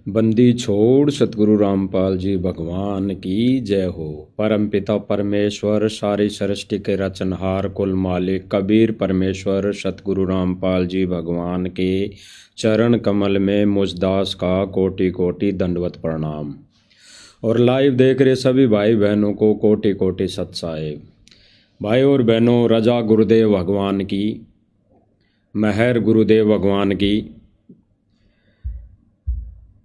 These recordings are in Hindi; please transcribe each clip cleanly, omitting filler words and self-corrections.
बंदी छोड़ सतगुरु रामपाल जी भगवान की जय हो। परम पिता परमेश्वर सारी सृष्टि के रचनहार कुल मालिक कबीर परमेश्वर सतगुरु रामपाल जी भगवान के चरण कमल में मुझदास का कोटि कोटि दंडवत प्रणाम। और लाइव देख रहे सभी भाई बहनों को कोटि कोटि सत साहेब। भाई और बहनों, रजा गुरुदेव भगवान की, मेहर गुरुदेव भगवान की।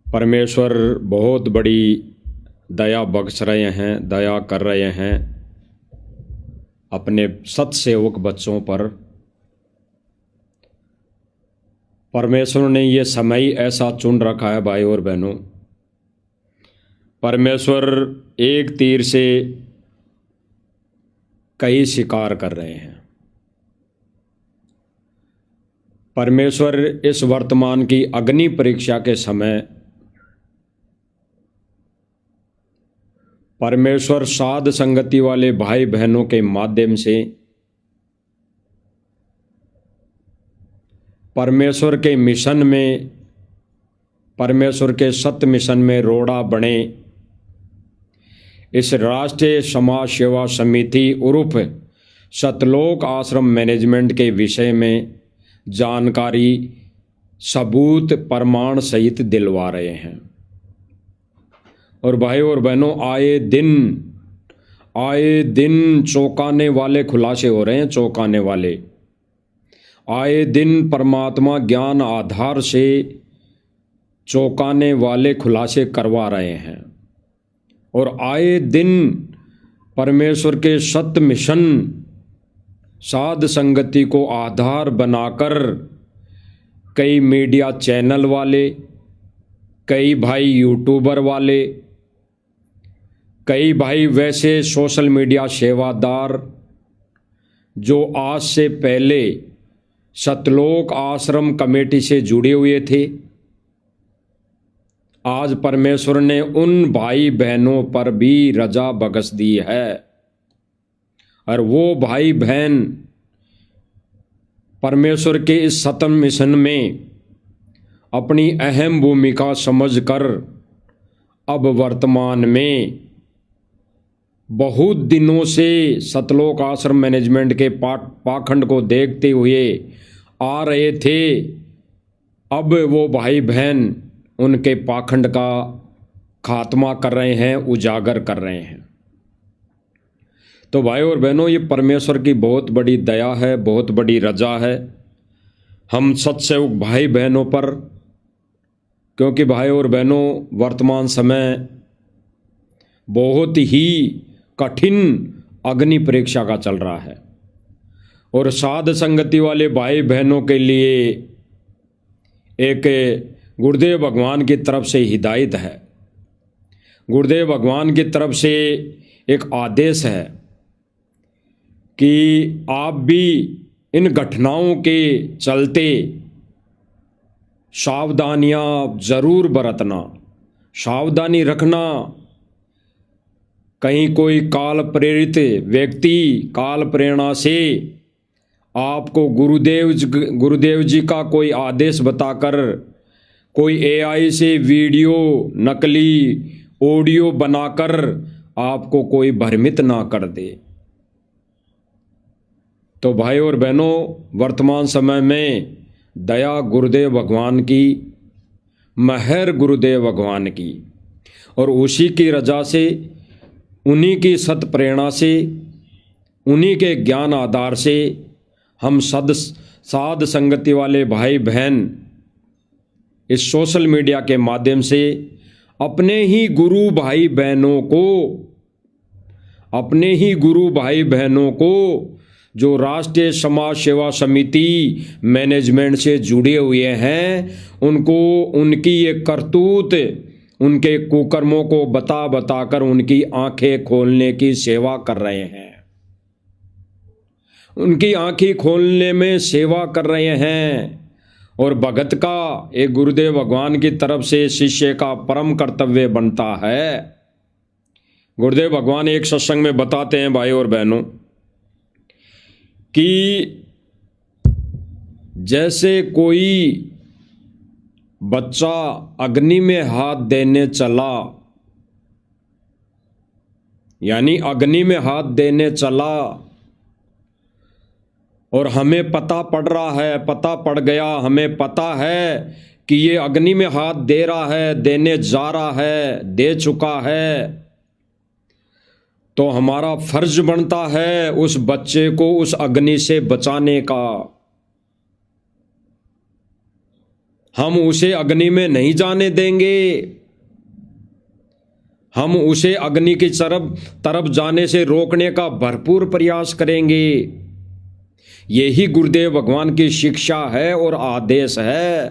परमेश्वर बहुत बड़ी दया बख्श रहे हैं, दया कर रहे हैं अपने सत्सेवक बच्चों पर। परमेश्वर ने ये समय ऐसा चुन रखा है भाई और बहनों, परमेश्वर एक तीर से कई शिकार कर रहे हैं। परमेश्वर इस वर्तमान की अग्नि परीक्षा के समय परमेश्वर साध संगति वाले भाई बहनों के माध्यम से परमेश्वर के मिशन में, परमेश्वर के सत्य मिशन में रोड़ा बने इस राष्ट्रीय समाज सेवा समिति उर्फ सतलोक आश्रम मैनेजमेंट के विषय में जानकारी सबूत प्रमाण सहित दिलवा रहे हैं। और भाई और बहनों, आए दिन चौंकाने वाले खुलासे हो रहे हैं, चौंकाने वाले। आए दिन परमात्मा ज्ञान आधार से चौंकाने वाले खुलासे करवा रहे हैं। और आए दिन परमेश्वर के सत्य मिशन साध संगति को आधार बनाकर कई मीडिया चैनल वाले, कई भाई यूट्यूबर वाले, कई भाई वैसे सोशल मीडिया सेवादार जो आज से पहले सतलोक आश्रम कमेटी से जुड़े हुए थे, आज परमेश्वर ने उन भाई बहनों पर भी रजा बख्श दी है। और वो भाई बहन परमेश्वर के इस सत्य मिशन में अपनी अहम भूमिका समझकर अब वर्तमान में बहुत दिनों से सतलोक आश्रम मैनेजमेंट के पाखंड को देखते हुए आ रहे थे। अब वो भाई बहन उनके पाखंड का खात्मा कर रहे हैं, उजागर कर रहे हैं। तो भाई और बहनों, ये परमेश्वर की बहुत बड़ी दया है, बहुत बड़ी रजा है हम सत्सेवक भाई बहनों पर। क्योंकि भाई और बहनों, वर्तमान समय बहुत ही कठिन अग्नि परीक्षा का चल रहा है। और साध संगति वाले भाई बहनों के लिए एक गुरुदेव भगवान की तरफ से हिदायत है, गुरुदेव भगवान की तरफ से एक आदेश है कि आप भी इन घटनाओं के चलते सावधानियां जरूर बरतना, सावधानी रखना। कहीं कोई काल प्रेरित व्यक्ति काल प्रेरणा से आपको गुरुदेव जी का कोई आदेश बताकर कोई एआई से वीडियो नकली ऑडियो बनाकर आपको कोई भ्रमित ना कर दे। तो भाई और बहनों, वर्तमान समय में दया गुरुदेव भगवान की, मेहर गुरुदेव भगवान की, और उसी की रजा से, उन्हीं की सत प्रेरणा से, उन्हीं के ज्ञान आधार से हम साध संगति वाले भाई बहन इस सोशल मीडिया के माध्यम से अपने ही गुरु भाई बहनों को जो राष्ट्रीय समाज सेवा समिति मैनेजमेंट से जुड़े हुए हैं, उनको उनकी ये करतूत, उनके कुकर्मों को बताकर उनकी आंखें खोलने की सेवा कर रहे हैं, उनकी आंखें खोलने में सेवा कर रहे हैं। और भगत का एक गुरुदेव भगवान की तरफ से शिष्य का परम कर्तव्य बनता है। गुरुदेव भगवान एक सत्संग में बताते हैं भाई और बहनों कि जैसे कोई बच्चा अग्नि में हाथ देने चला, यानी अग्नि में हाथ देने चला, और हमें पता पड़ गया, हमें पता है कि ये अग्नि में हाथ दे रहा है, देने जा रहा है, दे चुका है, तो हमारा फर्ज बनता है उस बच्चे को उस अग्नि से बचाने का। हम उसे अग्नि में नहीं जाने देंगे, हम उसे अग्नि की तरफ जाने से रोकने का भरपूर प्रयास करेंगे। यही गुरुदेव भगवान की शिक्षा है और आदेश है।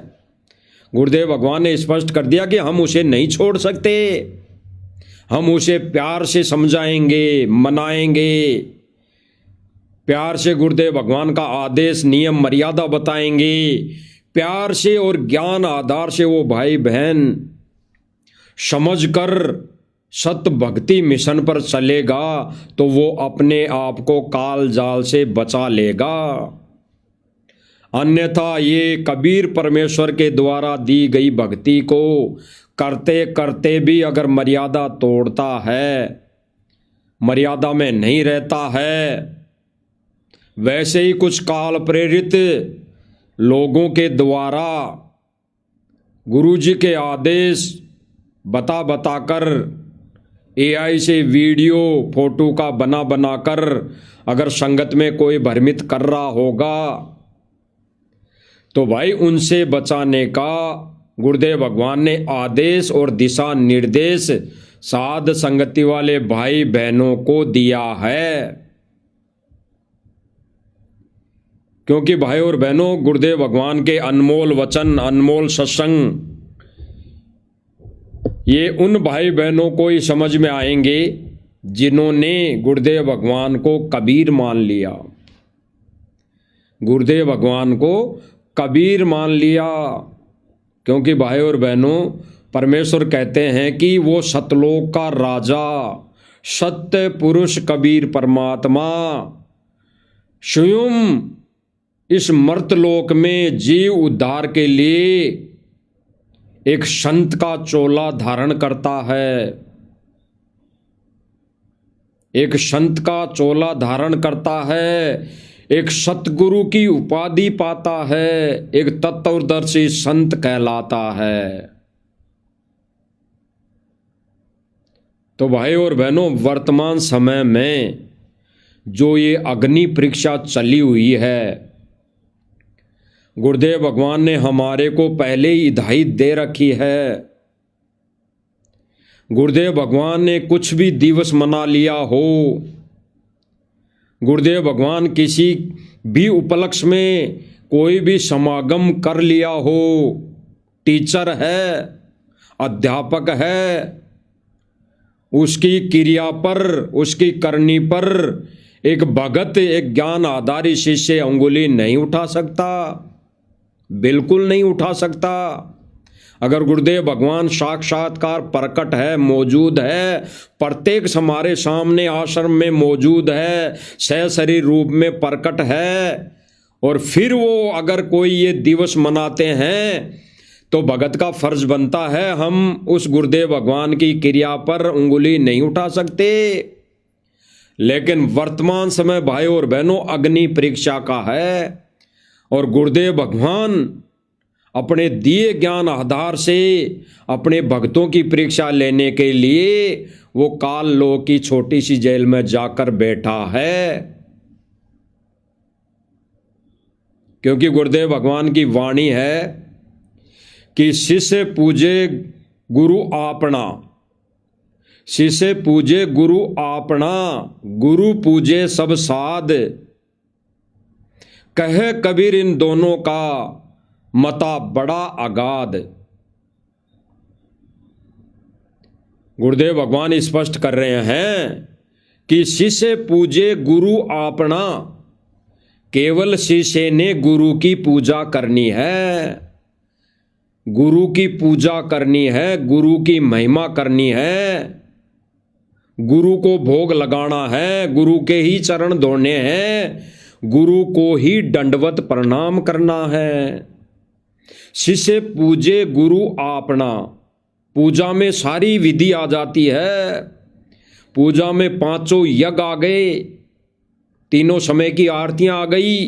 गुरुदेव भगवान ने स्पष्ट कर दिया कि हम उसे नहीं छोड़ सकते, हम उसे प्यार से समझाएंगे, मनाएंगे, प्यार से गुरुदेव भगवान का आदेश नियम मर्यादा बताएंगे, प्यार से और ज्ञान आधार से वो भाई बहन समझकर सत भक्ति मिशन पर चलेगा तो वो अपने आप को काल जाल से बचा लेगा। अन्यथा ये कबीर परमेश्वर के द्वारा दी गई भक्ति को करते करते भी अगर मर्यादा तोड़ता है, मर्यादा में नहीं रहता है, वैसे ही कुछ काल प्रेरित लोगों के द्वारा गुरुजी के आदेश बताकर AI से वीडियो फोटो का बनाकर अगर संगत में कोई भ्रमित कर रहा होगा तो भाई उनसे बचाने का गुरुदेव भगवान ने आदेश और दिशा निर्देश साध संगति वाले भाई बहनों को दिया है। क्योंकि भाई और बहनों, गुरुदेव भगवान के अनमोल वचन, अनमोल सत्संग ये उन भाई बहनों को ही समझ में आएंगे जिन्होंने गुरुदेव भगवान को कबीर मान लिया, गुरुदेव भगवान को कबीर मान लिया। क्योंकि भाई और बहनों, परमेश्वर कहते हैं कि वो सतलोक का राजा, सत्य पुरुष कबीर परमात्मा स्वयं इस मर्तलोक में जीव उद्धार के लिए एक संत का चोला धारण करता है, एक संत का चोला धारण करता है, एक सतगुरु की उपाधि पाता है, एक तत्वदर्शी संत कहलाता है। तो भाई और बहनों, वर्तमान समय में जो ये अग्नि परीक्षा चली हुई है, गुरुदेव भगवान ने हमारे को पहले ही हिदायत दे रखी है। गुरुदेव भगवान ने कुछ भी दिवस मना लिया हो, गुरुदेव भगवान किसी भी उपलक्ष्य में कोई भी समागम कर लिया हो, टीचर है, अध्यापक है, उसकी क्रिया पर, उसकी करनी पर एक भगत, एक ज्ञान आधारी शिष्य अंगुली नहीं उठा सकता, बिल्कुल नहीं उठा सकता। अगर गुरुदेव भगवान साक्षात्कार प्रकट है, मौजूद है, प्रत्येक हमारे सामने आश्रम में मौजूद है, सशरीर रूप में प्रकट है, और फिर वो अगर कोई ये दिवस मनाते हैं तो भगत का फर्ज बनता है हम उस गुरुदेव भगवान की क्रिया पर उंगली नहीं उठा सकते। लेकिन वर्तमान समय भाई और बहनों अग्नि परीक्षा का है, और गुरुदेव भगवान अपने दिए ज्ञान आधार से अपने भक्तों की परीक्षा लेने के लिए वो काल लोक की छोटी सी जेल में जाकर बैठा है। क्योंकि गुरुदेव भगवान की वाणी है कि शिष्य पूजे गुरु आपना, शिष्य पूजे गुरु आपना, गुरु पूजे सब साध, कहे कबीर इन दोनों का मता बड़ा अगाध। गुरुदेव भगवान स्पष्ट कर रहे हैं कि शिष्य पूजे गुरु आपना, केवल शिष्य ने गुरु की पूजा करनी है, गुरु की पूजा करनी है, गुरु की महिमा करनी है, गुरु को भोग लगाना है, गुरु के ही चरण धोने हैं, गुरु को ही दंडवत प्रणाम करना है। शिष्य पूजे गुरु आपना। पूजा में सारी विधि आ जाती है। पूजा में पांचों यज्ञ आ गए, तीनों समय की आरतियां आ गई,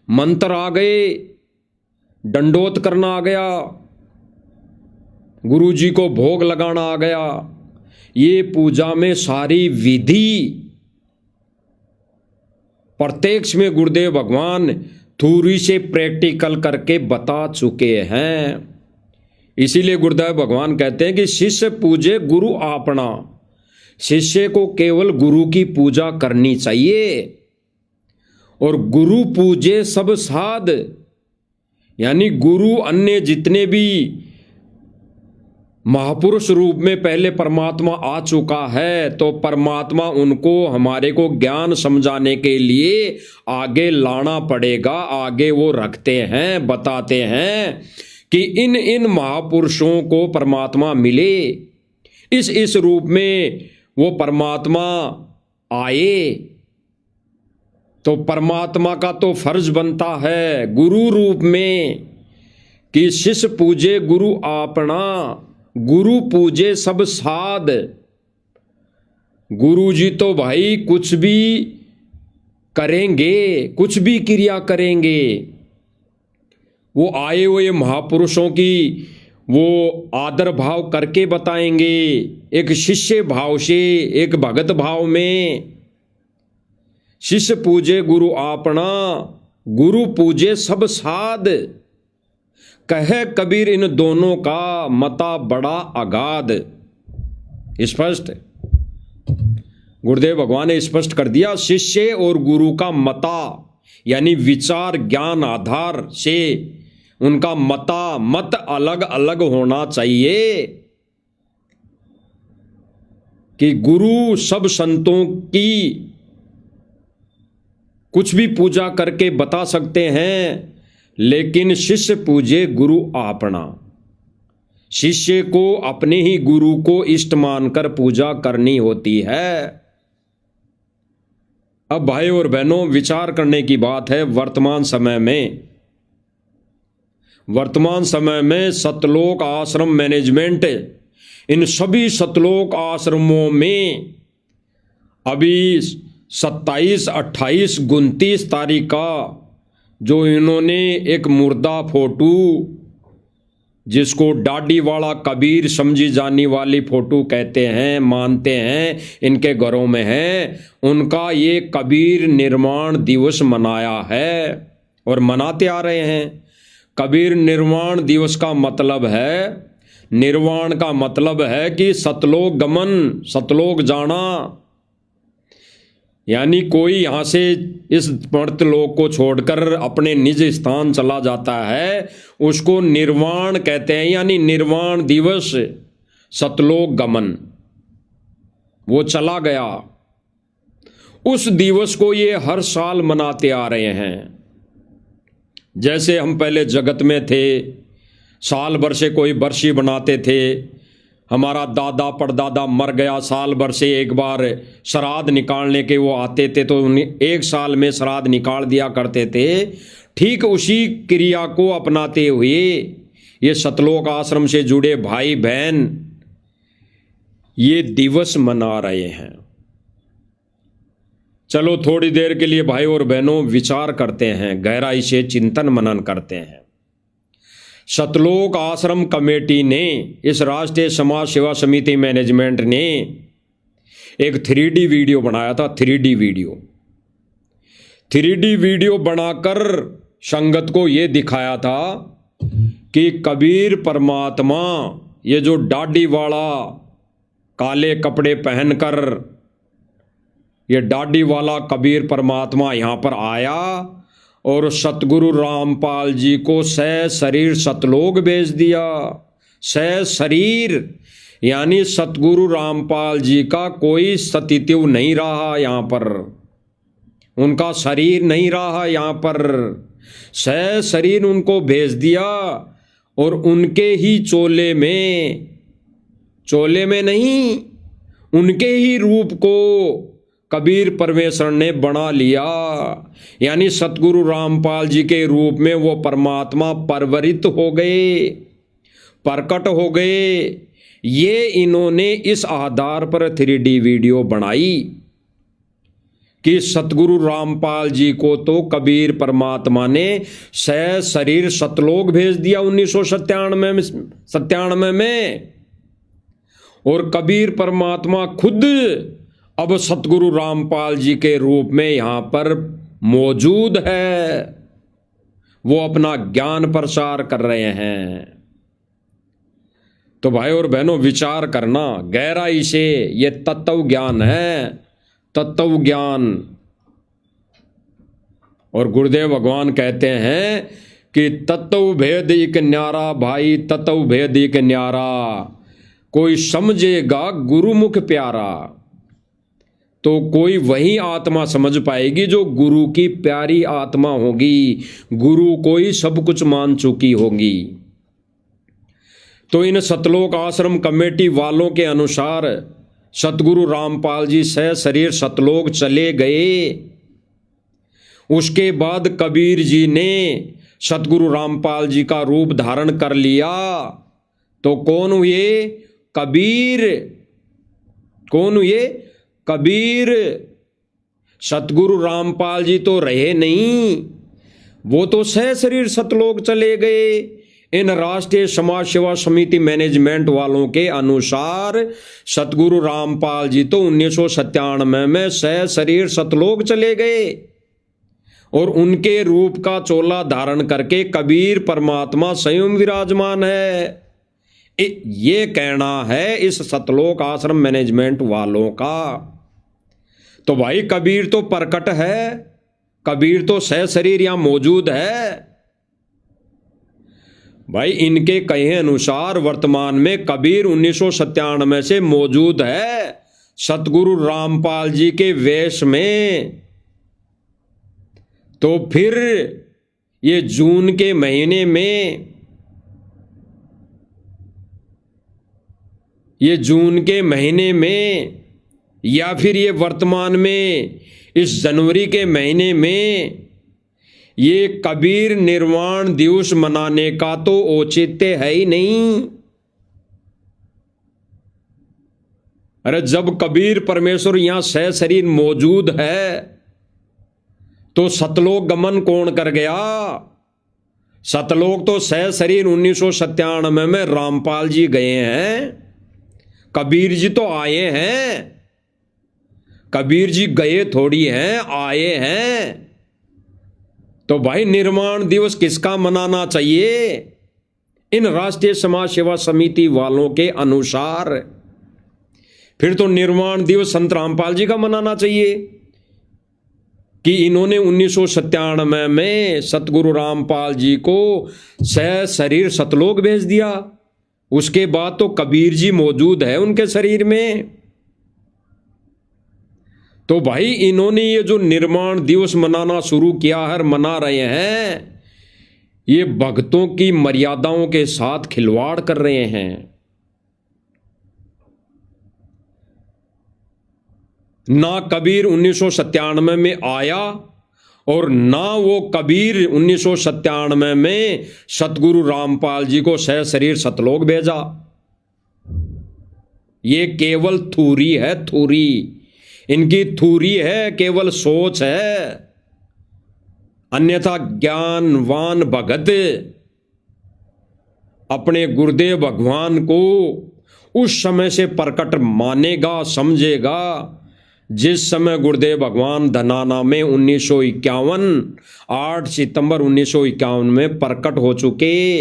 मंत्र आ गए, दंडोत करना आ गया, गुरु जी को भोग लगाना आ गया। ये पूजा में सारी विधि प्रत्यक्ष में गुरुदेव भगवान थोड़ी से प्रैक्टिकल करके बता चुके हैं। इसीलिए गुरुदेव भगवान कहते हैं कि शिष्य पूजे गुरु आपना। शिष्य को केवल गुरु की पूजा करनी चाहिए। और गुरु पूजे सब साध, यानी गुरु अन्य जितने भी महापुरुष रूप में पहले परमात्मा आ चुका है, तो परमात्मा उनको हमारे को ज्ञान समझाने के लिए आगे लाना पड़ेगा। आगे वो रखते हैं, बताते हैं कि इन इन महापुरुषों को परमात्मा मिले, इस रूप में वो परमात्मा आए। तो परमात्मा का तो फर्ज बनता है गुरु रूप में कि शिष्य पूजे गुरु आपना, गुरु पूजे सब साध। गुरु जी तो भाई कुछ भी करेंगे, कुछ भी क्रिया करेंगे। वो आए हुए महापुरुषों की वो आदर भाव करके बताएंगे, एक शिष्य भाव से, एक भगत भाव में। शिष्य पूजे गुरु आपना, गुरु पूजे सब साध। कहे कबीर इन दोनों का मता बड़ा अगाध। स्पष्ट गुरुदेव भगवान ने स्पष्ट कर दिया, शिष्य और गुरु का मता यानी विचार ज्ञान आधार से उनका मत अलग अलग होना चाहिए। कि गुरु सब संतों की कुछ भी पूजा करके बता सकते हैं, लेकिन शिष्य पूजे गुरु आपना। शिष्य को अपने ही गुरु को इष्ट मानकर पूजा करनी होती है। अब भाई और बहनों, विचार करने की बात है। वर्तमान समय में सतलोक आश्रम मैनेजमेंट, इन सभी सतलोक आश्रमों में अभी 27, 28, 29 तारीख का जो इन्होंने एक मुर्दा फोटो, जिसको डाडी वाला कबीर समझी जाने वाली फोटो कहते हैं, मानते हैं, इनके घरों में है, उनका ये कबीर निर्माण दिवस मनाया है और मनाते आ रहे हैं। कबीर निर्वाण दिवस का मतलब है, निर्वाण का मतलब है कि सतलोक गमन, सतलोक जाना। यानी कोई यहां से इस मर्तलोक को छोड़कर अपने निज स्थान चला जाता है, उसको निर्वाण कहते हैं। यानी निर्वाण दिवस, सतलोक गमन, वो चला गया। उस दिवस को ये हर साल मनाते आ रहे हैं। जैसे हम पहले जगत में थे, साल भर से कोई बरसी बनाते थे। हमारा दादा परदादा मर गया, साल भर से एक बार श्राद्ध निकालने के वो आते थे, तो एक साल में श्राद्ध निकाल दिया करते थे। ठीक उसी क्रिया को अपनाते हुए ये सतलोक आश्रम से जुड़े भाई बहन ये दिवस मना रहे हैं। चलो थोड़ी देर के लिए भाई और बहनों विचार करते हैं, गहराई से चिंतन मनन करते हैं। सतलोक आश्रम कमेटी ने, इस राष्ट्रीय समाज सेवा समिति मैनेजमेंट ने एक 3D वीडियो बनाया था। 3D वीडियो बनाकर संगत को ये दिखाया था कि कबीर परमात्मा, ये जो दाढ़ी वाला काले कपड़े पहनकर ये दाढ़ी वाला कबीर परमात्मा यहाँ पर आया और सतगुरु रामपाल जी को सह शरीर सतलोक भेज दिया। सह शरीर यानी सतगुरु रामपाल जी का कोई सतित्व नहीं रहा यहाँ पर, उनका शरीर नहीं रहा यहाँ पर। सह शरीर उनको भेज दिया और उनके ही चोले में नहीं, उनके ही रूप को कबीर परमेश्वर ने बना लिया, यानी सतगुरु रामपाल जी के रूप में वो परमात्मा परवरित हो गए, प्रकट हो गए। ये इन्होंने इस आधार पर 3D वीडियो बनाई कि सतगुरु रामपाल जी को तो कबीर परमात्मा ने शरीर सतलोक भेज दिया 1997 में, और कबीर परमात्मा खुद अब सतगुरु रामपाल जी के रूप में यहां पर मौजूद है। वो अपना ज्ञान प्रसार कर रहे हैं। तो भाई और बहनों, विचार करना गहराई से, ये तत्व ज्ञान है, तत्व ज्ञान। और गुरुदेव भगवान कहते हैं कि तत्व भेद एक न्यारा भाई, तत्व भेद एक न्यारा, कोई समझेगा गुरुमुख प्यारा। तो कोई वही आत्मा समझ पाएगी जो गुरु की प्यारी आत्मा होगी, गुरु को ही सब कुछ मान चुकी होगी। तो इन सतलोक आश्रम कमेटी वालों के अनुसार सतगुरु रामपाल जी शरीर सतलोक चले गए। उसके बाद कबीर जी ने सतगुरु रामपाल जी का रूप धारण कर लिया। तो कौन हुए? कबीर। कौन हुए? कबीर। सतगुरु रामपाल जी तो रहे नहीं, वो तो शरीर सतलोक चले गए। इन राष्ट्रीय समाज सेवा समिति मैनेजमेंट वालों के अनुसार सतगुरु रामपाल जी तो 1997 में शरीर सतलोक चले गए, और उनके रूप का चोला धारण करके कबीर परमात्मा स्वयं विराजमान है। ये कहना है इस सतलोक आश्रम मैनेजमेंट वालों का। तो भाई कबीर तो प्रकट है, कबीर तो शरीर यहां मौजूद है। भाई इनके कहे अनुसार वर्तमान में कबीर 1997 से मौजूद है सतगुरु रामपाल जी के वेश में। तो फिर ये जून के महीने में, ये जून के महीने में, या फिर ये वर्तमान में इस जनवरी के महीने में ये कबीर निर्वाण दिवस मनाने का तो औचित्य है ही नहीं। अरे जब कबीर परमेश्वर यहां शरीर मौजूद है तो सतलोक गमन कौन कर गया? सतलोक तो शरीर 1997 में रामपाल जी गए हैं, कबीर जी तो आए हैं। कबीर जी गए थोड़ी हैं, आए हैं। तो भाई निर्माण दिवस किसका मनाना चाहिए? इन राष्ट्रीय समाज सेवा समिति वालों के अनुसार फिर तो निर्माण दिवस संत रामपाल जी का मनाना चाहिए कि इन्होंने 1997 में सतगुरु रामपाल जी को शरीर सतलोक भेज दिया। उसके बाद तो कबीर जी मौजूद है उनके शरीर में। तो भाई इन्होंने ये जो निर्माण दिवस मनाना शुरू किया है, मना रहे हैं, ये भक्तों की मर्यादाओं के साथ खिलवाड़ कर रहे हैं। ना कबीर 1997 में आया और ना वो कबीर 1997 में सतगुरु रामपाल जी को शरीर सतलोक भेजा। ये केवल थूरी है, थूरी। इनकी थूरी है, केवल सोच है। अन्यथा ज्ञानवान भगत अपने गुरुदेव भगवान को उस समय से प्रकट मानेगा, समझेगा जिस समय गुरुदेव भगवान धनाना में 8 सितंबर 1951 में प्रकट हो चुके।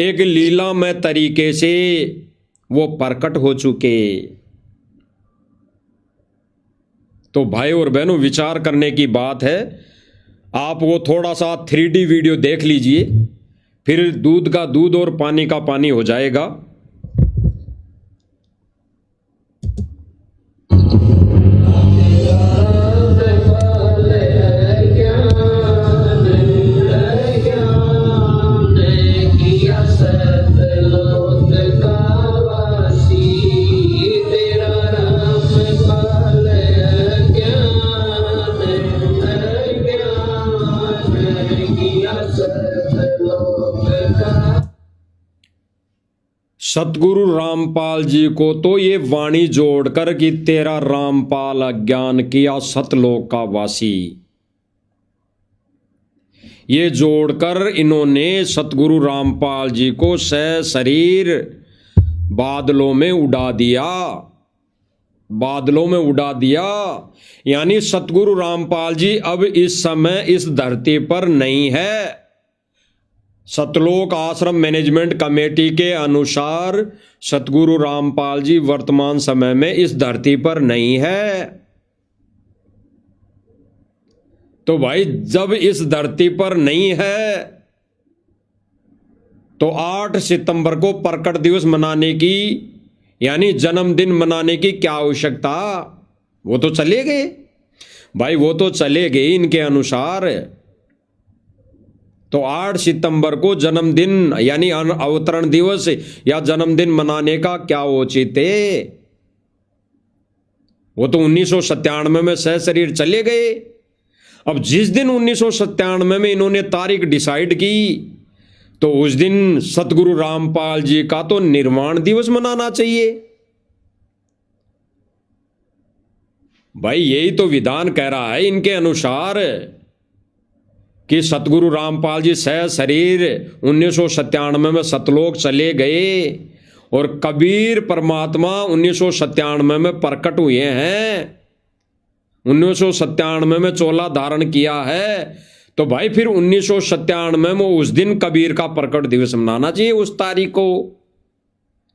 एक लीलामय तरीके से वो प्रकट हो चुके। तो भाई और बहनों, विचार करने की बात है। आप वो थोड़ा सा 3D वीडियो देख लीजिए, फिर दूध का दूध और पानी का पानी हो जाएगा। सतगुरु रामपाल जी को तो ये वाणी जोड़कर कि तेरा रामपाल अज्ञान किया सतलोक का वासी, ये जोड़कर इन्होंने सतगुरु रामपाल जी को सशरीर बादलों में उड़ा दिया, बादलों में उड़ा दिया। यानी सतगुरु रामपाल जी अब इस समय इस धरती पर नहीं है। सतलोक आश्रम मैनेजमेंट कमेटी के अनुसार सतगुरु रामपाल जी वर्तमान समय में इस धरती पर नहीं है। तो भाई जब इस धरती पर नहीं है तो 8 सितंबर को प्रकट दिवस मनाने की यानी जन्मदिन मनाने की क्या आवश्यकता? वो तो चले गए भाई, वो तो चले गए इनके अनुसार। तो 8 सितंबर को जन्मदिन यानी अवतरण दिवस या जन्मदिन मनाने का क्या औचित्य है? वो तो 1997 में सशरीर चले गए। अब जिस दिन 1997 में इन्होंने तारीख डिसाइड की तो उस दिन सतगुरु रामपाल जी का तो निर्वाण दिवस मनाना चाहिए। भाई यही तो विधान कह रहा है इनके अनुसार कि सतगुरु रामपाल जी सशरीर 1997 में सतलोक चले गए और कबीर परमात्मा 1997 में प्रकट हुए हैं, 1997 में चोला धारण किया है। तो भाई फिर 1997 में उस दिन कबीर का प्रकट दिवस मनाना चाहिए, उस तारीख को,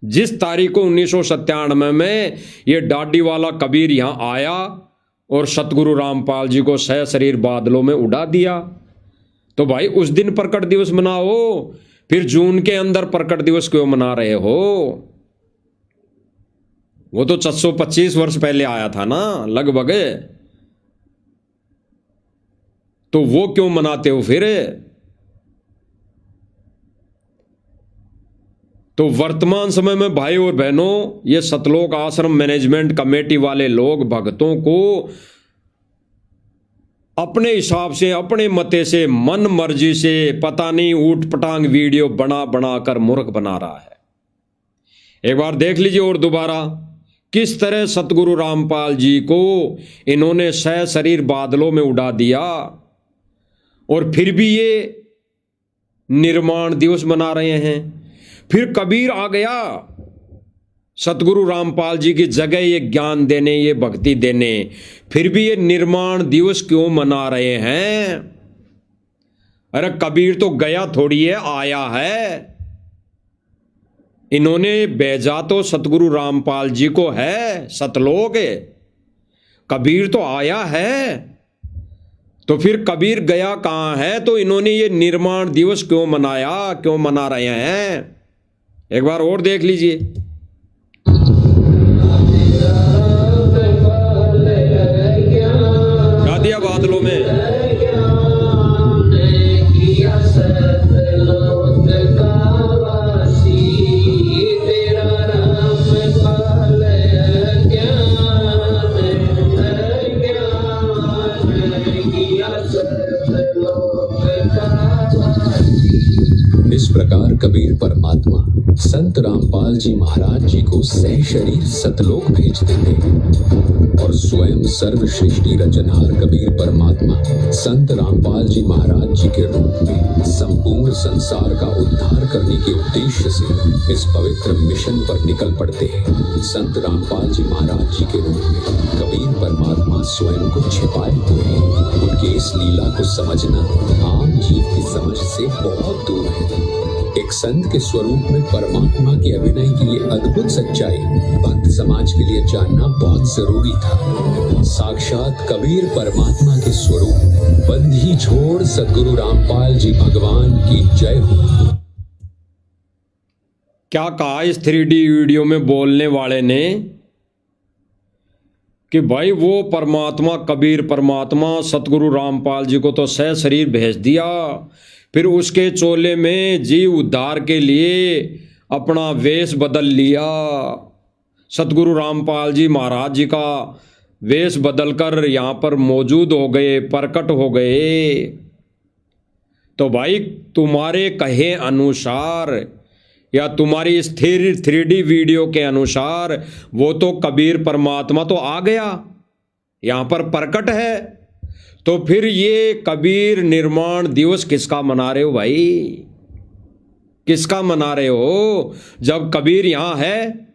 जिस तारीख को 1997 में ये डाडी वाला कबीर यहां आया और सतगुरु रामपाल जी को सशरीर बादलों में उड़ा दिया। तो भाई उस दिन प्रकट दिवस मनाओ, फिर जून के अंदर प्रकट दिवस क्यों मना रहे हो? वो तो 425 वर्ष पहले आया था ना लगभग, तो वो क्यों मनाते हो फिर? तो वर्तमान समय में भाई और बहनों, ये सतलोक आश्रम मैनेजमेंट कमेटी वाले लोग भक्तों को अपने हिसाब से, अपने मते से, मन मर्जी से पता नहीं ऊट पटांग वीडियो बना बना कर मूर्ख बना रहा है। एक बार देख लीजिए और दोबारा किस तरह सतगुरु रामपाल जी को इन्होंने सशरीर बादलों में उड़ा दिया और फिर भी ये निर्माण दिवस मना रहे हैं। फिर कबीर आ गया सतगुरु रामपाल जी की जगह ये ज्ञान देने, ये भक्ति देने, फिर भी ये निर्माण दिवस क्यों मना रहे हैं? अरे कबीर तो गया थोड़ी है, आया है। इन्होंने भेजा तो सतगुरु रामपाल जी को है सतलोक, कबीर तो आया है। तो फिर कबीर गया कहां है? तो इन्होंने ये निर्माण दिवस क्यों मनाया, क्यों मना रहे हैं? एक बार और देख लीजिए। गा दिया बादलों में। इस प्रकार कबीर परमात्मा संत रामपाल जी महाराज जी को सशरीर सतलोक भेजते थे और स्वयं सर्वसृष्टि रचनहार कबीर परमात्मा संत रामपाल जी महाराज जी के रूप में संपूर्ण संसार का उद्धार करने के उद्देश्य से इस पवित्र मिशन पर निकल पड़ते हैं। संत रामपाल जी महाराज जी के रूप में कबीर परमात्मा स्वयं को छिपाए हुए हैं। उनके इस लीला को समझना आम जीव की समझ से बहुत दूर है। एक संत के स्वरूप में परमात्मा के अभिनय की ये अद्भुत सच्चाई भक्त समाज के लिए जानना बहुत जरूरी था। साक्षात कबीर परमात्मा के स्वरूप बंधी छोड़ सद्गुरु रामपाल जी भगवान की जय हो। क्या कहा इस 3D वीडियो में बोलने वाले ने कि भाई वो परमात्मा कबीर परमात्मा सतगुरु रामपाल जी को तो सशरीर भेज दिया, फिर उसके चोले में जीव उद्धार के लिए अपना वेश बदल लिया। सतगुरु रामपाल जी महाराज जी का वेश बदलकर यहाँ पर मौजूद हो गए, प्रकट हो गए। तो भाई तुम्हारे कहे अनुसार या तुम्हारी इस 3D वीडियो के अनुसार वो तो कबीर परमात्मा तो आ गया, यहां पर प्रकट है, तो फिर ये कबीर निर्माण दिवस किसका मना रहे हो भाई? किसका मना रहे हो? जब कबीर यहां है,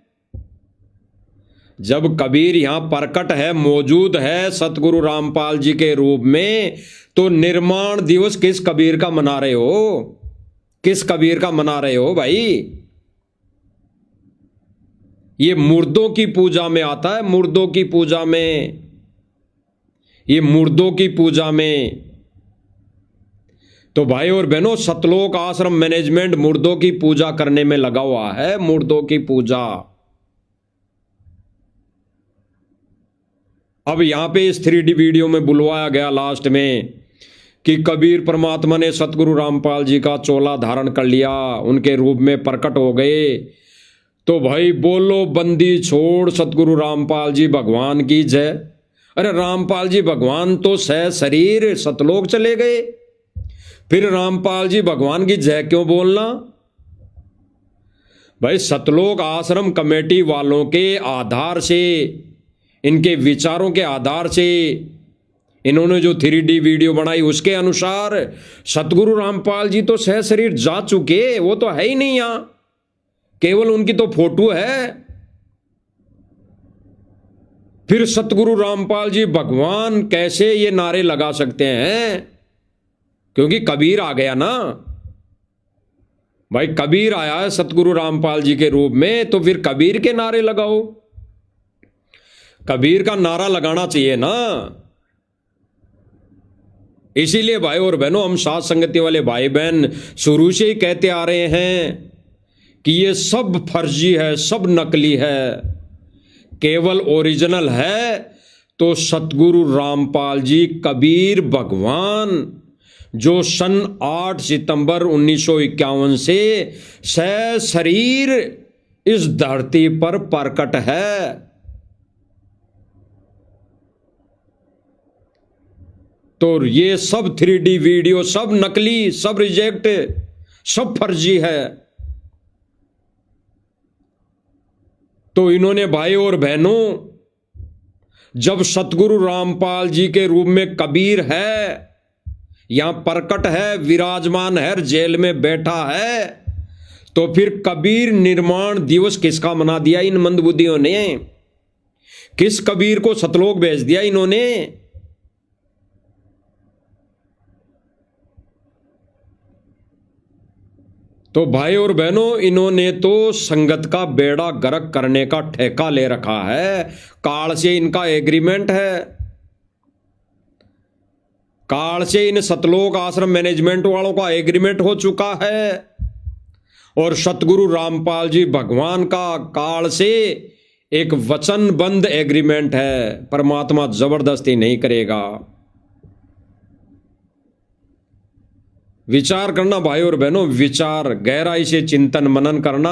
जब कबीर यहां प्रकट है, मौजूद है सतगुरु रामपाल जी के रूप में, तो निर्माण दिवस किस कबीर का मना रहे हो? किस कबीर का मना रहे हो भाई? ये मुर्दों की पूजा में आता है, मुर्दों की पूजा में, ये मुर्दों की पूजा में। तो भाई और बहनों, सतलोक आश्रम मैनेजमेंट मुर्दों की पूजा करने में लगा हुआ है, मुर्दों की पूजा। अब यहां पे इस 3D वीडियो में बुलवाया गया लास्ट में कि कबीर परमात्मा ने सतगुरु रामपाल जी का चोला धारण कर लिया, उनके रूप में प्रकट हो गए। तो भाई बोलो बंदी छोड़ सतगुरु रामपाल जी भगवान की जय। अरे रामपाल जी भगवान तो सह शरीर सतलोक चले गए, फिर रामपाल जी भगवान की जय क्यों बोलना? भाई सतलोक आश्रम कमेटी वालों के आधार से, इनके विचारों के आधार से, इन्होंने जो 3D वीडियो बनाई उसके अनुसार सतगुरु रामपाल जी तो सह शरीर जा चुके, वो तो है ही नहीं यहां, केवल उनकी तो फोटो है। फिर सतगुरु रामपाल जी भगवान कैसे ये नारे लगा सकते हैं? क्योंकि कबीर आ गया ना भाई, कबीर आया है सतगुरु रामपाल जी के रूप में, तो फिर कबीर के नारे लगाओ, कबीर का नारा लगाना चाहिए ना। इसीलिए भाई और बहनों, हम साथ संगति वाले भाई बहन शुरू से ही कहते आ रहे हैं कि ये सब फर्जी है, सब नकली है, केवल ओरिजिनल है तो सतगुरु रामपाल जी कबीर भगवान, जो सन 8 सितंबर 1951 से सह शरीर इस धरती पर प्रकट है। तो ये सब 3D वीडियो सब नकली, सब रिजेक्ट, सब फर्जी है। तो इन्होंने भाई और बहनों, जब सतगुरु रामपाल जी के रूप में कबीर है, यहां प्रकट है, विराजमान है, जेल में बैठा है, तो फिर कबीर निर्माण दिवस किसका मना दिया इन मंदबुद्धियों ने? किस कबीर को सतलोक भेज दिया इन्होंने? तो भाई और बहनों, इन्होंने तो संगत का बेड़ा गर्क करने का ठेका ले रखा है। काल से इनका एग्रीमेंट है, काल से इन सतलोक आश्रम मैनेजमेंट वालों का एग्रीमेंट हो चुका है, और सतगुरु रामपाल जी भगवान का काल से एक वचनबद्ध एग्रीमेंट है। परमात्मा जबरदस्ती नहीं करेगा। विचार करना भाई और बहनों, विचार, गहराई से चिंतन मनन करना।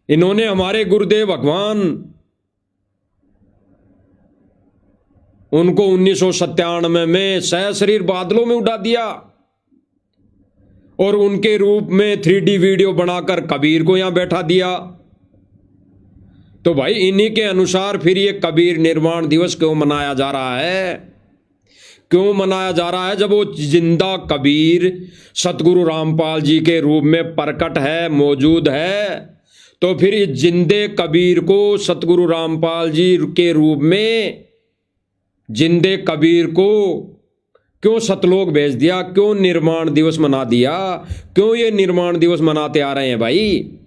इन्होंने हमारे गुरुदेव भगवान, उनको 1997 में सह शरीर बादलों में उड़ा दिया, और उनके रूप में 3D वीडियो बनाकर कबीर को यहां बैठा दिया। तो भाई इन्हीं के अनुसार फिर ये कबीर निर्माण दिवस क्यों मनाया जा रहा है? क्यों मनाया जा रहा है? जब वो जिंदा कबीर सतगुरु रामपाल जी के रूप में प्रकट है, मौजूद है, तो फिर इस जिंदे कबीर को सतगुरु रामपाल जी के रूप में, जिंदे कबीर को क्यों सतलोक भेज दिया? क्यों निर्माण दिवस मना दिया? क्यों ये निर्माण दिवस मनाते आ रहे हैं भाई?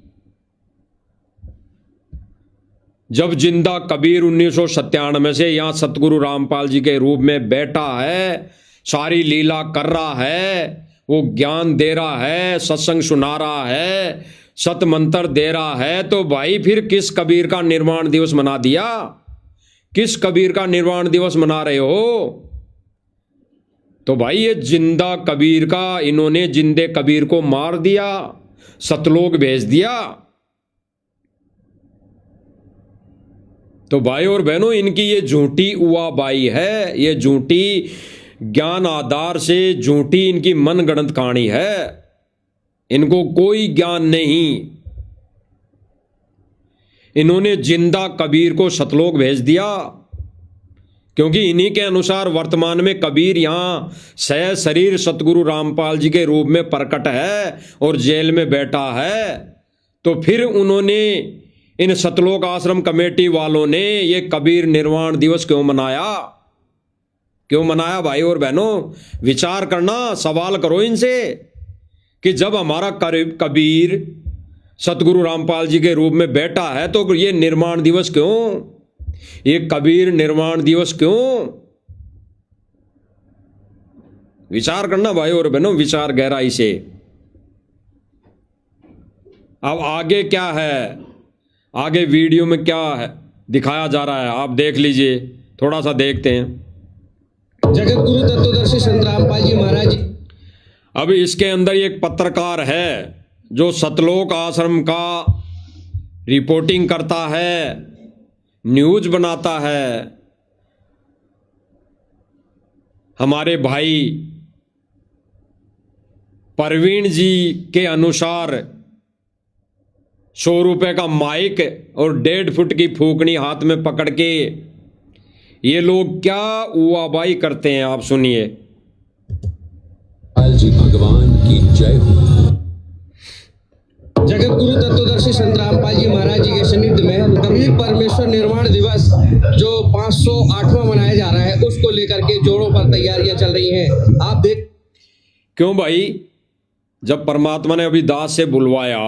जब जिंदा कबीर 1997 से यहां सतगुरु रामपाल जी के रूप में बैठा है, सारी लीला कर रहा है, वो ज्ञान दे रहा है, सत्संग सुना रहा है, सत मंत्र दे रहा है, तो भाई फिर किस कबीर का निर्माण दिवस मना दिया? किस कबीर का निर्वाण दिवस मना रहे हो? तो भाई ये जिंदा कबीर का, इन्होंने जिंदे कबीर को मार दिया, सतलोक भेज दिया। तो भाई और बहनों, इनकी ये झूठी उवाबाई है, ये झूठी ज्ञान आधार से झूठी इनकी मनगढ़ंत कहानी है। इनको कोई ज्ञान नहीं। इन्होंने जिंदा कबीर को सतलोक भेज दिया, क्योंकि इन्हीं के अनुसार वर्तमान में कबीर यहां सह शरीर सतगुरु रामपाल जी के रूप में प्रकट है और जेल में बैठा है। तो फिर उन्होंने, इन सतलोक आश्रम कमेटी वालों ने ये कबीर निर्वाण दिवस क्यों मनाया? क्यों मनाया भाई और बहनों? विचार करना, सवाल करो इनसे कि जब हमारा कबीर सतगुरु रामपाल जी के रूप में बैठा है तो ये निर्माण दिवस क्यों? ये कबीर निर्माण दिवस क्यों? विचार करना भाई और बहनों, विचार गहराई से। अब आगे क्या है, आगे वीडियो में क्या है दिखाया जा रहा है, आप देख लीजिए, थोड़ा सा देखते हैं। जगत गुरु तत्वदर्शी संत रामपाल जी महाराज जी। अब इसके अंदर एक पत्रकार है जो सतलोक आश्रम का रिपोर्टिंग करता है, न्यूज बनाता है। हमारे भाई परवीन जी के अनुसार 100 रुपए का माइक और 1.5 फुट की फूकनी हाथ में पकड़ के ये लोग क्या उआबाई करते हैं, आप सुनिए। जी भगवान की जय हो। जगत गुरु तत्वदर्शी संत रामपाल जी महाराज जी के सानिध्य में कबीर परमेश्वर निर्वाण दिवस जो 508वां मनाया जा रहा है, उसको लेकर के जोरों पर तैयारियां चल रही हैं। आप देख, क्यों भाई, जब परमात्मा ने अभी दास से बुलवाया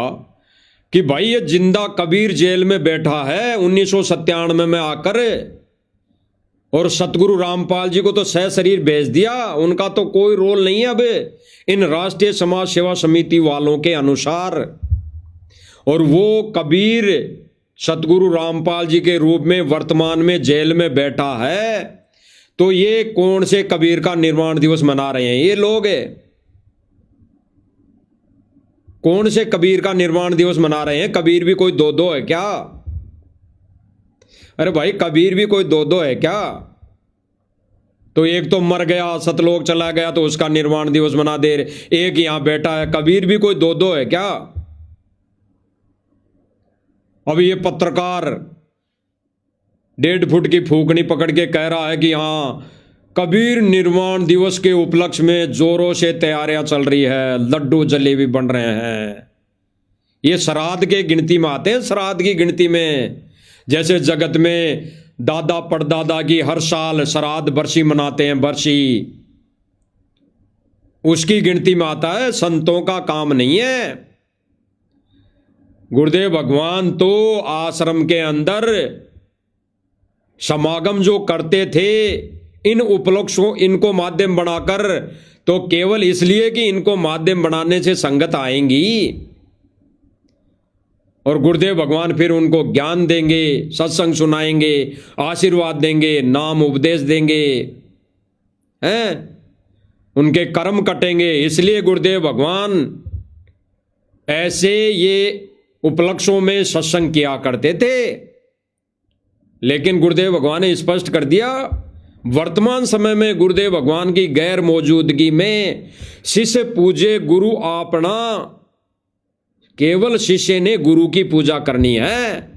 कि भाई ये जिंदा कबीर जेल में बैठा है 1997 में आकर, और सतगुरु रामपाल जी को तो सह शरीर भेज दिया, उनका तो कोई रोल नहीं है अब इन राष्ट्रीय समाज सेवा समिति वालों के अनुसार। और वो कबीर सतगुरु रामपाल जी के रूप में वर्तमान में जेल में बैठा है, तो ये कौन से कबीर का निर्वाण दिवस मना रहे हैं ये लोग? कौन से कबीर का निर्वाण दिवस मना रहे हैं? कबीर भी कोई दो है क्या? अरे भाई, कबीर भी कोई दो है क्या? तो एक तो मर गया, सतलोक चला गया, तो उसका निर्वाण दिवस मना दे रहे, एक यहां बैठा है, कबीर भी कोई दो है क्या? अब ये पत्रकार 1.5 फुट की फूकनी पकड़ के कह रहा है कि हाँ, कबीर निर्वाण दिवस के उपलक्ष्य में जोरों से तैयारियां चल रही है, लड्डू जलेबी बन रहे हैं। ये श्राद्ध के गिनती में आते हैं, श्राद्ध की गिनती में। जैसे जगत में दादा परदादा की हर साल श्राद्ध बरसी मनाते हैं, बरसी, उसकी गिनती में आता है, संतों का काम नहीं है। गुरुदेव भगवान तो आश्रम के अंदर समागम जो करते थे, इन उपलक्ष्यों, इनको माध्यम बनाकर, तो केवल इसलिए कि इनको माध्यम बनाने से संगत आएंगी, और गुरुदेव भगवान फिर उनको ज्ञान देंगे, सत्संग सुनाएंगे, आशीर्वाद देंगे, नाम उपदेश देंगे, हैं? उनके कर्म कटेंगे। इसलिए गुरुदेव भगवान ऐसे ये उपलक्ष्यों में सत्संग किया करते थे। लेकिन गुरुदेव भगवान ने स्पष्ट कर दिया, वर्तमान समय में गुरुदेव भगवान की गैर मौजूदगी में शिष्य पूजे गुरु आपना, केवल शिष्य ने गुरु की पूजा करनी है।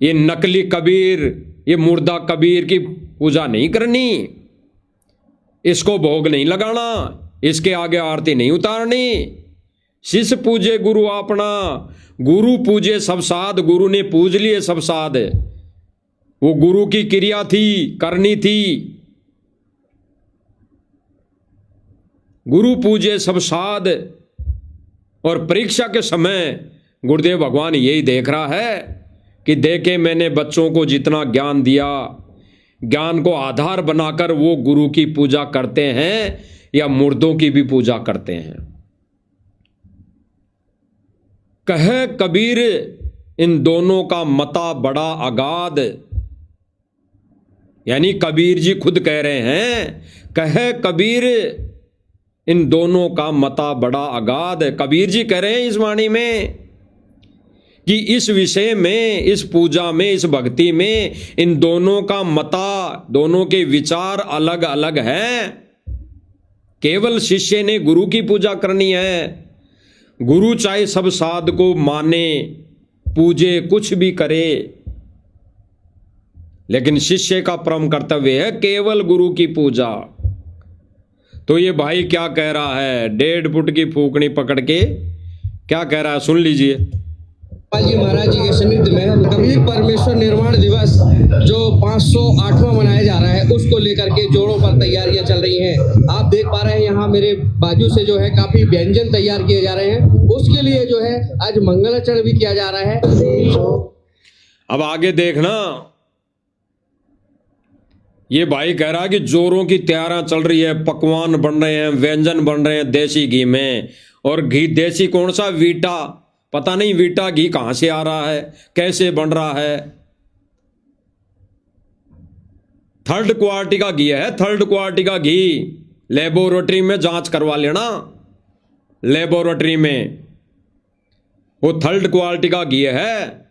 ये नकली कबीर, ये मुर्दा कबीर की पूजा नहीं करनी, इसको भोग नहीं लगाना, इसके आगे आरती नहीं उतारनी। शिष्य पूजे गुरु आपना, गुरु पूजे सब साध, गुरु ने पूज लिए सब साध, वो गुरु की क्रिया थी, करनी थी। गुरु पूजे सब साध। और परीक्षा के समय गुरुदेव भगवान यही देख रहा है कि देखे मैंने बच्चों को जितना ज्ञान दिया, ज्ञान को आधार बनाकर वो गुरु की पूजा करते हैं या मुर्दों की भी पूजा करते हैं। कहे कबीर इन दोनों का मता बड़ा अगाध, यानी कबीर जी खुद कह रहे हैं, कहे कबीर इन दोनों का मता बड़ा अगाध। कबीर जी कह रहे हैं इस वाणी में कि इस विषय में, इस पूजा में, इस भक्ति में इन दोनों का मता, दोनों के विचार अलग अलग हैं। केवल शिष्य ने गुरु की पूजा करनी है, गुरु चाहे सब साध को माने, पूजे कुछ भी करे, लेकिन शिष्य का परम कर्तव्य है केवल गुरु की पूजा। तो ये भाई क्या कह रहा है, 1.5 फुट की फूकनी पकड़ के क्या कह रहा है, सुन लीजिए। रामपाल जी महाराज जी के सानिध्य में कबीर परमेश्वर निर्माण दिवस जो 508वां मनाया जा रहा है, उसको लेकर के जोरों पर तैयारियां चल रही हैं। आप देख पा रहे हैं यहाँ मेरे बाजू से जो है काफी व्यंजन तैयार किए जा रहे हैं। उसके लिए जो है आज मंगलाचरण भी किया जा रहा है। अब आगे देखना, ये भाई कह रहा है कि जोरों की तैयारियां चल रही है, पकवान बन रहे हैं, व्यंजन बन रहे हैं देसी घी में। और घी देसी कौन सा, वीटा, पता नहीं वीटा घी कहां से आ रहा है, कैसे बन रहा है। 3rd क्वालिटी का घी है, 3rd क्वालिटी का घी। लेबोरेटरी में जांच करवा लेना, लेबोरेटरी में वो 3rd क्वालिटी का घी है।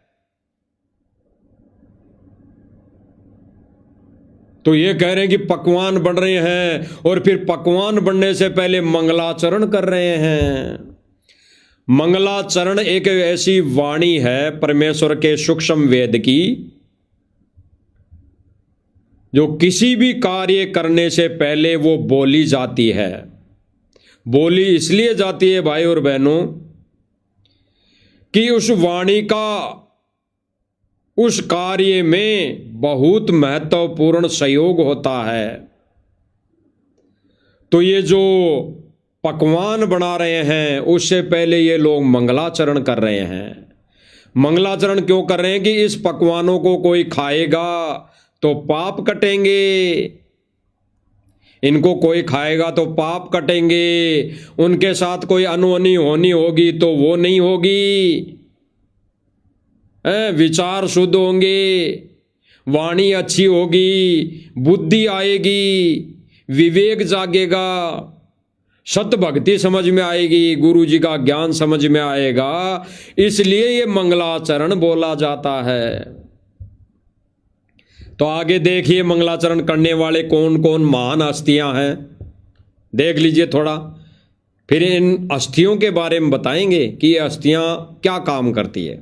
तो ये कह रहे हैं कि पकवान बन रहे हैं, और फिर पकवान बनने से पहले मंगलाचरण कर रहे हैं। मंगलाचरण एक ऐसी वाणी है परमेश्वर के सूक्ष्म वेद की, जो किसी भी कार्य करने से पहले वो बोली जाती है। बोली इसलिए जाती है भाई और बहनों कि उस वाणी का उस कार्य में बहुत महत्वपूर्ण सहयोग होता है। तो ये जो पकवान बना रहे हैं, उससे पहले ये लोग मंगलाचरण कर रहे हैं। मंगलाचरण क्यों कर रहे हैं कि इस पकवानों को कोई खाएगा तो पाप कटेंगे, इनको कोई खाएगा तो पाप कटेंगे, उनके साथ कोई अनहोनी होनी होगी तो वो नहीं होगी, विचार शुद्ध होंगे, वाणी अच्छी होगी, बुद्धि आएगी, विवेक जागेगा, सत भक्ति समझ में आएगी, गुरु जी का ज्ञान समझ में आएगा। इसलिए ये मंगलाचरण बोला जाता है। तो आगे देखिए मंगलाचरण करने वाले कौन कौन महान हस्तियां हैं, देख लीजिए थोड़ा। फिर इन हस्तियों के बारे में बताएंगे कि ये हस्तियां क्या काम करती है।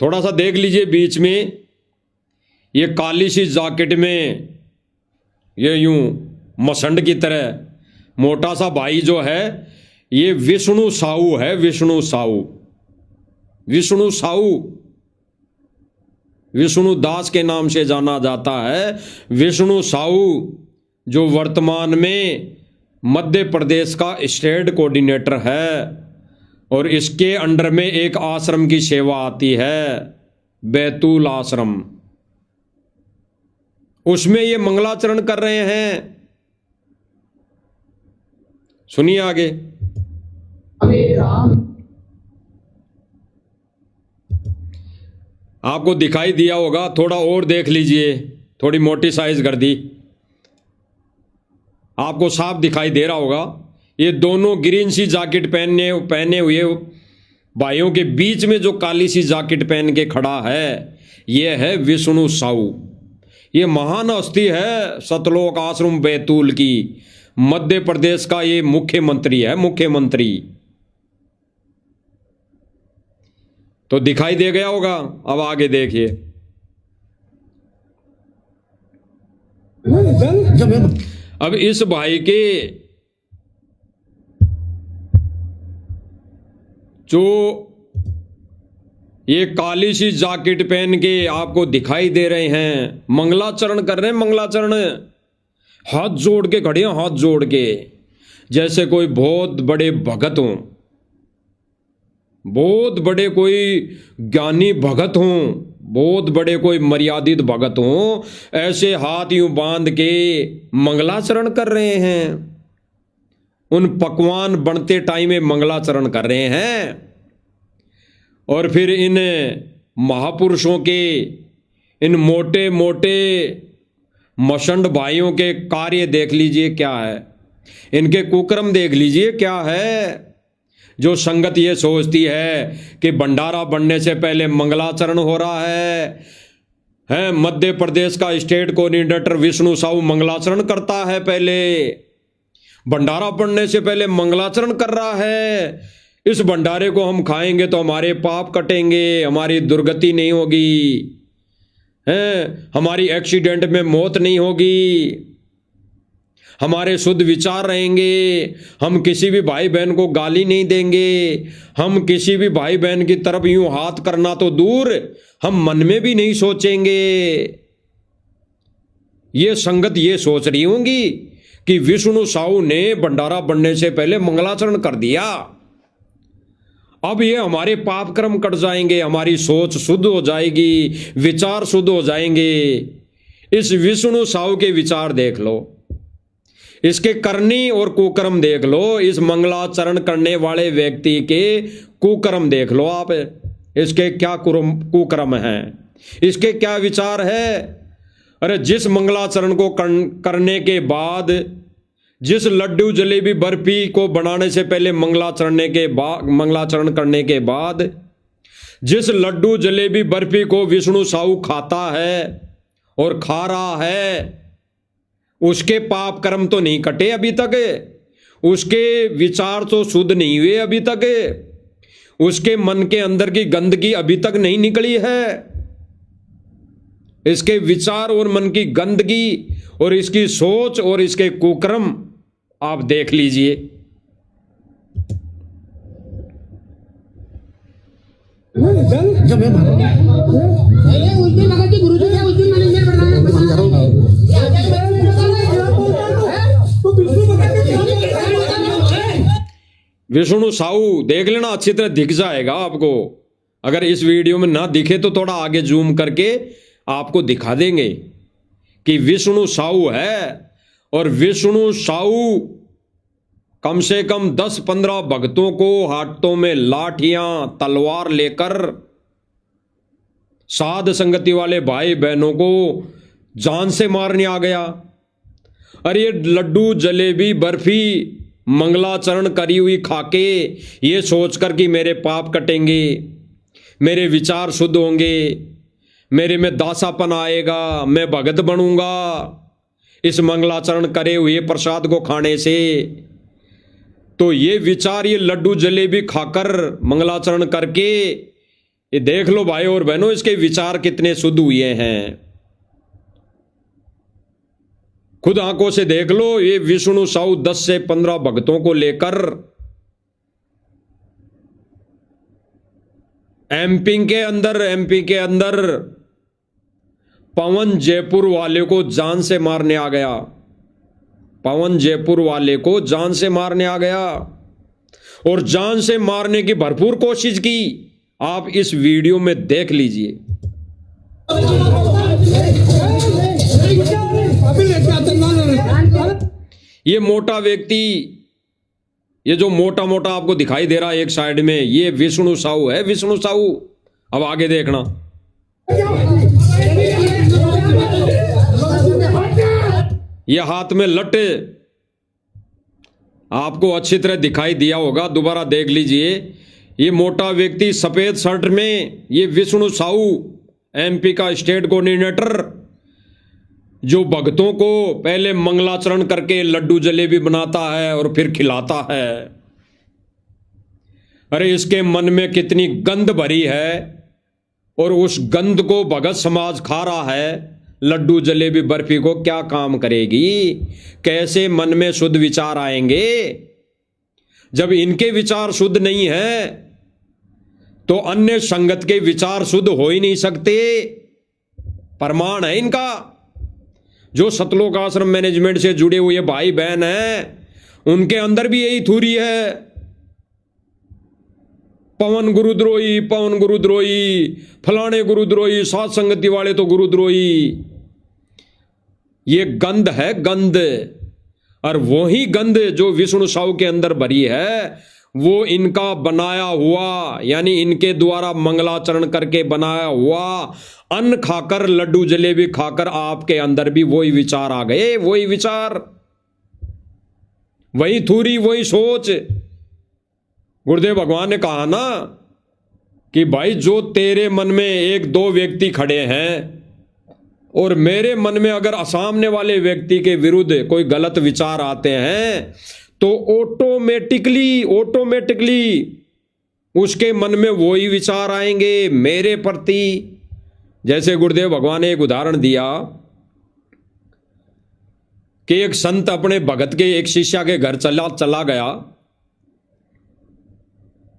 थोड़ा सा देख लीजिए बीच में, ये काली सी जैकेट में ये यूं मसंड की तरह मोटा सा भाई जो है, ये विष्णु साहू है। विष्णु साहू, विष्णु साहू, विष्णु दास के नाम से जाना जाता है। विष्णु साहू जो वर्तमान में मध्य प्रदेश का स्टेट कोऑर्डिनेटर है, और इसके अंडर में एक आश्रम की सेवा आती है, बैतूल आश्रम, उसमें ये मंगलाचरण कर रहे हैं। सुनिए आगे। आपको दिखाई दिया होगा, थोड़ा और देख लीजिए, थोड़ी मोटी साइज कर दी, आपको साफ दिखाई दे रहा होगा। ये दोनों ग्रीन सी जैकेट पहने हुए भाइयों के बीच में जो काली सी जैकेट पहन के खड़ा है, ये है विष्णु साहू। ये महान हस्ती है सतलोक आश्रम बैतूल की, मध्य प्रदेश का ये मुख्यमंत्री है, मुख्यमंत्री। तो दिखाई दे गया होगा। अब आगे देखिए। अब इस भाई के जो ये काली सी जैकेट पहन के आपको दिखाई दे रहे हैं, मंगलाचरण कर रहे हैं। मंगलाचरण हाथ जोड़ के खड़े हैं, हाथ जोड़ के, जैसे कोई बहुत बड़े भगत हों, बहुत बड़े कोई ज्ञानी भगत हों, बहुत बड़े कोई मर्यादित भगत हों, ऐसे हाथ यूं बांध के मंगलाचरण कर रहे हैं। उन पकवान बनते टाइम में मंगलाचरण कर रहे हैं। और फिर इन महापुरुषों के, इन मोटे मोटे मसंड भाइयों के कार्य देख लीजिए क्या है, इनके कुकर्म देख लीजिए क्या है। जो संगत ये सोचती है कि भंडारा बनने से पहले मंगलाचरण हो रहा है, है मध्य प्रदेश का स्टेट कोऑर्डिनेटर विष्णु साहू मंगलाचरण करता है। पहले भंडारा पड़ने से पहले मंगलाचरण कर रहा है। इस भंडारे को हम खाएंगे तो हमारे पाप कटेंगे, हमारी दुर्गति नहीं होगी, है हमारी एक्सीडेंट में मौत नहीं होगी, हमारे शुद्ध विचार रहेंगे, हम किसी भी भाई बहन को गाली नहीं देंगे, हम किसी भी भाई बहन की तरफ यूं हाथ करना तो दूर, हम मन में भी नहीं सोचेंगे। ये संगत ये सोच रही होंगी कि विष्णु साहू ने भंडारा बनने से पहले मंगलाचरण कर दिया, अब ये हमारे पाप कर्म कट जाएंगे, हमारी सोच शुद्ध हो जाएगी, विचार शुद्ध हो जाएंगे। इस विष्णु साहू के विचार देख लो, इसके करनी और कुकर्म देख लो, इस मंगलाचरण करने वाले व्यक्ति के कुकर्म देख लो आप, इसके क्या कुकर्म हैं, इसके क्या विचार है। अरे जिस मंगलाचरण को करने के बाद, जिस लड्डू जलेबी बर्फी को बनाने से पहले मंगलाचरण करने के बाद जिस लड्डू जलेबी बर्फी को विष्णु साहू खाता है और खा रहा है, उसके पाप कर्म तो नहीं कटे अभी तक, उसके विचार तो शुद्ध नहीं हुए अभी तक, उसके मन के अंदर की गंदगी अभी तक नहीं निकली है। इसके विचार और मन की गंदगी और इसकी सोच और इसके कुकर्म आप देख लीजिए। विष्णु साहू देख लेना, अच्छी तरह दिख जाएगा आपको। अगर इस वीडियो में ना दिखे तो थोड़ा आगे जूम करके आपको दिखा देंगे कि विष्णु साहू है। और विष्णु साहू कम से कम 10-15 भक्तों को हाथों में लाठियां तलवार लेकर साध संगति वाले भाई बहनों को जान से मारने आ गया। अरे ये लड्डू जलेबी बर्फी मंगलाचरण करी हुई खाके ये सोचकर कि मेरे पाप कटेंगे, मेरे विचार शुद्ध होंगे, मेरे में दासापन आएगा, मैं भगत बनूंगा इस मंगलाचरण करे हुए प्रसाद को खाने से, तो ये विचार, ये लड्डू जलेबी खाकर मंगलाचरण करके ये देख लो भाई और बहनों, इसके विचार कितने शुद्ध हुए हैं। खुद आंखों से देख लो। ये विष्णु साहू 10 से 15 भक्तों को लेकर एमपी के अंदर पवन जयपुर वाले को जान से मारने आ गया। पवन जयपुर वाले को जान से मारने आ गया और जान से मारने की भरपूर कोशिश की। आप इस वीडियो में देख लीजिए। ये मोटा व्यक्ति, ये जो मोटा मोटा आपको दिखाई दे रहा है एक साइड में, ये विष्णु साहू है। विष्णु साहू, अब आगे देखना। ये हाथ में लट्टे आपको अच्छी तरह दिखाई दिया होगा, दोबारा देख लीजिए। ये मोटा व्यक्ति सफेद शर्ट में, ये विष्णु साहू एमपी का स्टेट कोऑर्डिनेटर, जो भक्तों को पहले मंगलाचरण करके लड्डू जलेबी बनाता है और फिर खिलाता है। अरे इसके मन में कितनी गंध भरी है और उस गंध को भगत समाज खा रहा है। लड्डू जलेबी बर्फी को क्या काम करेगी? कैसे मन में शुद्ध विचार आएंगे? जब इनके विचार शुद्ध नहीं है तो अन्य संगत के विचार शुद्ध हो ही नहीं सकते। प्रमाण है इनका। जो सतलोक आश्रम मैनेजमेंट से जुड़े हुए भाई बहन हैं, उनके अंदर भी यही थूरी है। पवन गुरुद्रोही, फलाने गुरुद्रोही, सात संगति वाले तो गुरुद्रोही। ये गंध है, गंध। और वही गंध जो विष्णु साहू के अंदर भरी है, वो इनका बनाया हुआ, यानी इनके द्वारा मंगलाचरण करके बनाया हुआ अन्न खाकर, लड्डू जलेबी खाकर आपके अंदर भी वही विचार आ गए। वही विचार, वही थूरी, वही सोच। गुरुदेव भगवान ने कहा ना कि भाई जो तेरे मन में 1-2 व्यक्ति खड़े हैं, और मेरे मन में अगर सामने वाले व्यक्ति के विरुद्ध कोई गलत विचार आते हैं तो ऑटोमेटिकली उसके मन में वही विचार आएंगे मेरे प्रति। जैसे गुरुदेव भगवान ने एक उदाहरण दिया कि एक संत अपने भगत के एक शिष्य के घर चला गया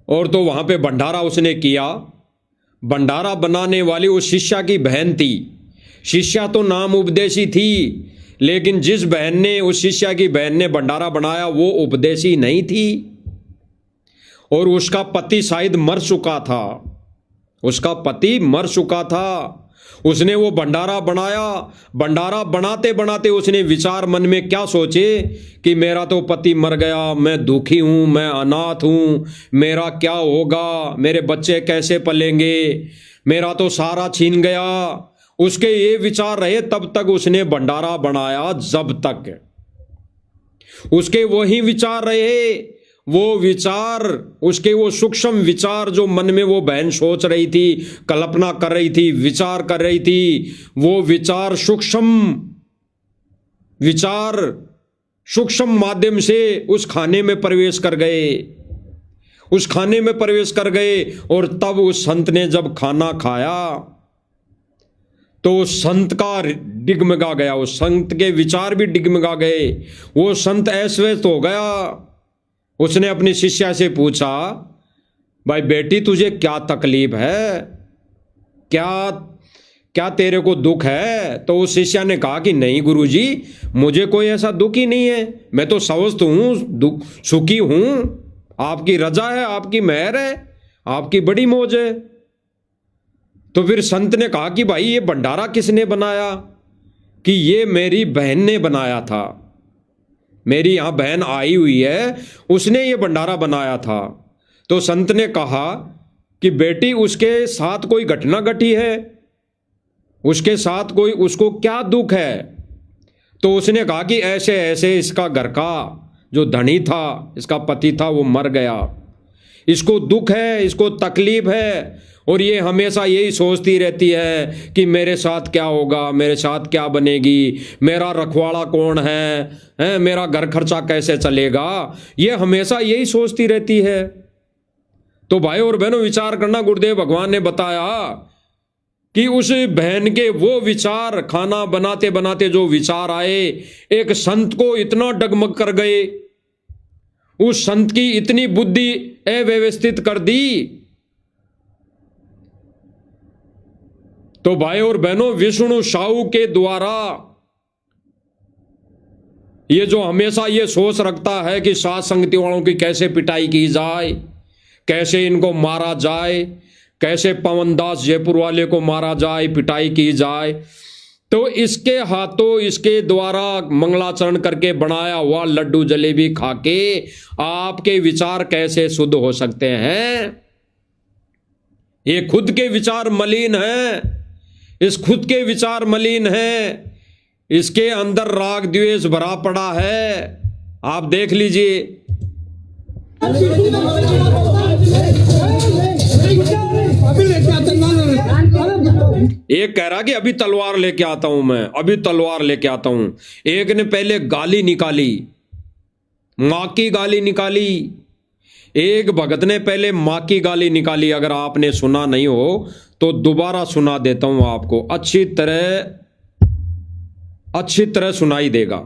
और तो वहां पे भंडारा उसने किया। भंडारा बनाने वाली उस शिष्य की बहन थी। शिष्या तो नाम उपदेशी थी, लेकिन जिस बहन ने उस शिष्या की बहन ने भंडारा बनाया वो उपदेशी नहीं थी और उसका पति शायद मर चुका था। उसका पति मर चुका था। उसने वो भंडारा बनाया। भंडारा बनाते बनाते उसने विचार मन में क्या सोचे कि मेरा तो पति मर गया, मैं दुखी हूं, मैं अनाथ हूं, मेरा क्या होगा, मेरे बच्चे कैसे पलेंगे, मेरा तो सारा छीन गया। उसके ये विचार रहे तब तक उसने भंडारा बनाया, जब तक उसके वही विचार रहे। वो विचार, उसके वो सूक्ष्म विचार जो मन में वो बहन सोच रही थी, कल्पना कर रही थी, विचार कर रही थी, वो विचार सूक्ष्म माध्यम से उस खाने में प्रवेश कर गए। उस खाने में प्रवेश कर गए और तब उस संत ने जब खाना खाया तो उस संत का डिगमगा गया, उस संत के विचार भी डिगमगा गए। वो संत ऐश्वर्य हो गया। उसने अपनी शिष्या से पूछा, भाई बेटी तुझे क्या तकलीफ है, क्या तेरे को दुख है? तो उस शिष्या ने कहा कि नहीं गुरुजी, मुझे कोई ऐसा दुख ही नहीं है, मैं तो स्वस्थ हूं, सुखी हूं, आपकी रजा है, आपकी मेहर है, आपकी बड़ी मौज है। तो फिर संत ने कहा कि भाई ये भंडारा किसने बनाया? कि ये मेरी बहन ने बनाया था, मेरी यहां बहन आई हुई है, उसने ये भंडारा बनाया था। तो संत ने कहा कि बेटी उसके साथ कोई घटना घटी है, उसके साथ कोई, उसको क्या दुख है? तो उसने कहा कि ऐसे ऐसे इसका घर का जो धनी था, इसका पति था, वो मर गया, इसको दुख है, इसको तकलीफ है और ये हमेशा यही सोचती रहती है कि मेरे साथ क्या होगा, मेरे साथ क्या बनेगी, मेरा रखवाड़ा कौन है, मेरा घर खर्चा कैसे चलेगा, ये हमेशा यही सोचती रहती है। तो भाई और बहनों विचार करना, गुरुदेव भगवान ने बताया कि उस बहन के वो विचार, खाना बनाते बनाते जो विचार आए, एक संत को इतना डगमग कर गए, उस संत की इतनी बुद्धि अव्यवस्थित कर दी। तो भाई और बहनों, विष्णु साहू के द्वारा ये जो हमेशा ये सोच रखता है कि सात संगति वालों की कैसे पिटाई की जाए, कैसे इनको मारा जाए, कैसे पवनदास जयपुर वाले को मारा जाए, पिटाई की जाए, तो इसके हाथों, इसके द्वारा मंगलाचरण करके बनाया हुआ लड्डू जलेबी खाके आपके विचार कैसे शुद्ध हो सकते हैं? ये खुद के विचार मलिन हैं, इस खुद के विचार मलिन हैं, इसके अंदर राग द्वेष भरा पड़ा है। आप देख लीजिए। एक कह रहा कि अभी तलवार लेके आता हूं मैं, अभी तलवार लेके आता हूं। एक ने पहले गाली निकाली, मां की गाली निकाली। एक भगत ने पहले मां की गाली निकाली। अगर आपने सुना नहीं हो तो दोबारा सुना देता हूं आपको, अच्छी तरह सुनाई देगा।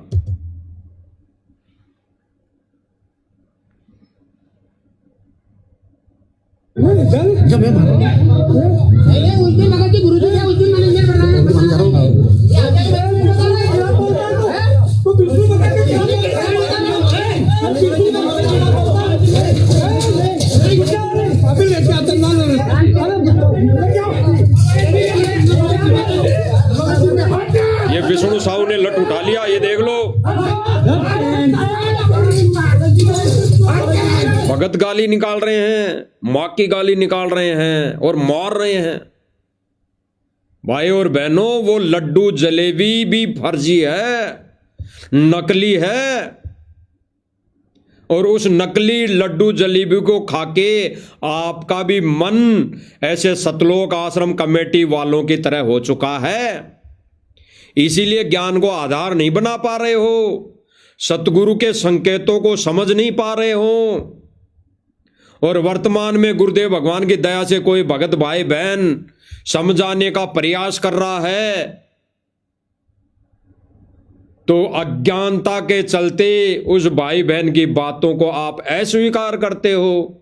ये विष्णु साहू ने लट उठा लिया, ये देख लो। भगत गाली निकाल रहे हैं, मां की गाली निकाल रहे हैं और मार रहे हैं। भाई और बहनों, वो लड्डू जलेबी भी फर्जी है, नकली है। और उस नकली लड्डू जलेबी को खाके आपका भी मन ऐसे सतलोक आश्रम कमेटी वालों की तरह हो चुका है इसीलिए ज्ञान को आधार नहीं बना पा रहे हो, सतगुरु के संकेतों को समझ नहीं पा रहे हो। और वर्तमान में गुरुदेव भगवान की दया से कोई भगत भाई बहन समझाने का प्रयास कर रहा है तो अज्ञानता के चलते उस भाई बहन की बातों को आप अस्वीकार करते हो।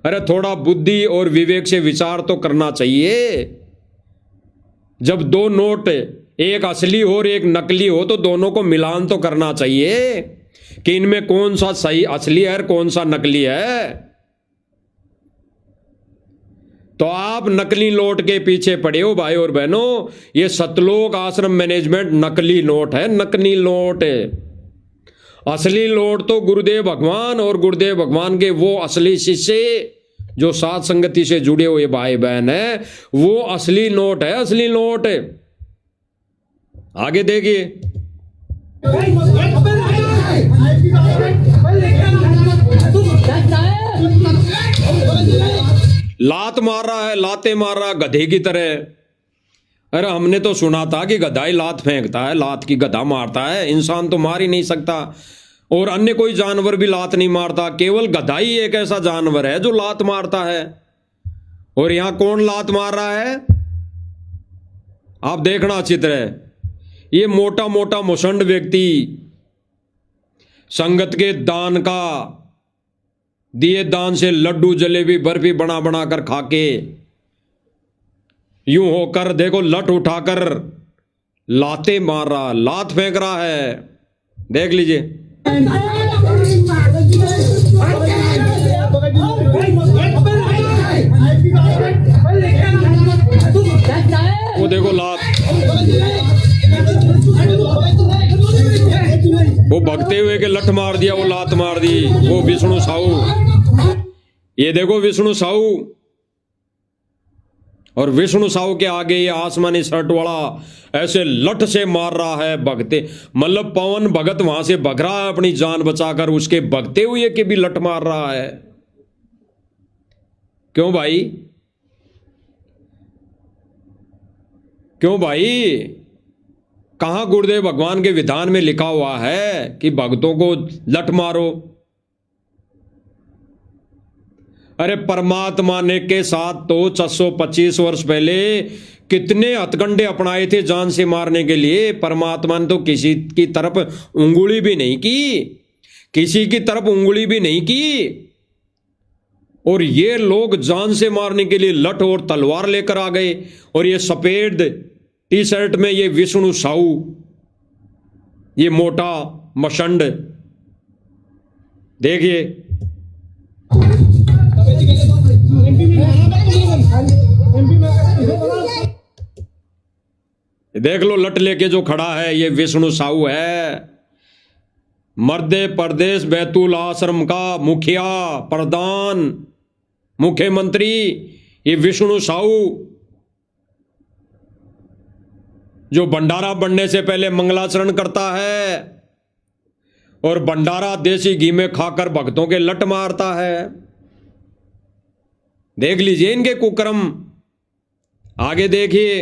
अरे थोड़ा बुद्धि और विवेक से विचार तो करना चाहिए। जब दो नोट, एक असली हो और एक नकली हो, तो दोनों को मिलान तो करना चाहिए कि इनमें कौन सा सही असली है और कौन सा नकली है। तो आप नकली नोट के पीछे पड़े हो भाई और बहनों। ये सतलोक आश्रम मैनेजमेंट नकली नोट है, नकली नोट है। असली नोट तो गुरुदेव भगवान और गुरुदेव भगवान के वो असली शिष्य जो साथ संगति से जुड़े हुए भाई बहन है, वो असली नोट है, असली नोट। आगे देखिए, लात मार रहा है, लाते मार रहा गधे की तरह। अरे हमने तो सुना था कि गधा ही लात फेंकता है, लात की गधा मारता है, इंसान तो मार ही नहीं सकता और अन्य कोई जानवर भी लात नहीं मारता, केवल गधा ही एक ऐसा जानवर है जो लात मारता है। और यहां कौन लात मार रहा है आप देखना चित्र है। ये मोटा मोटा मुसंड व्यक्ति संगत के दान का दिए दान से लड्डू जलेबी बर्फी बना बना कर खाके यूं होकर देखो लट उठाकर लाते मार रहा, लात फेंक रहा है। देख लीजिए, वो देखो लात, वो भगते हुए के लठ मार दिया, वो लात मार दी। वो विष्णु साहू, ये देखो विष्णु साहू, और विष्णु साहू के आगे ये आसमानी शर्ट वाला ऐसे लठ से मार रहा है भगते, मतलब पवन भगत वहां से भग रहा है अपनी जान बचाकर, उसके भगते हुए के भी लठ मार रहा है। क्यों भाई, क्यों भाई? कहां गुरुदेव भगवान के विधान में लिखा हुआ है कि भक्तों को लठ मारो? अरे परमात्मा ने के साथ तो 625 वर्ष पहले कितने हथकंडे अपनाए थे जान से मारने के लिए। परमात्मा ने तो किसी की तरफ उंगली भी नहीं की, किसी की तरफ उंगली भी नहीं की, और ये लोग जान से मारने के लिए लठ और तलवार लेकर आ गए। और ये सफेद टी शर्ट में ये विष्णु साहू, ये मोटा मशंड, देखिए देख लो लट लेके जो खड़ा है ये विष्णु साहू है, मध्य प्रदेश बैतूल आश्रम का मुखिया, प्रधान, मुख्यमंत्री, ये विष्णु साहू जो भंडारा बनने से पहले मंगलाचरण करता है और भंडारा देसी घी में खाकर भक्तों के लट मारता है। देख लीजिए इनके कुकर्म, आगे देखिए।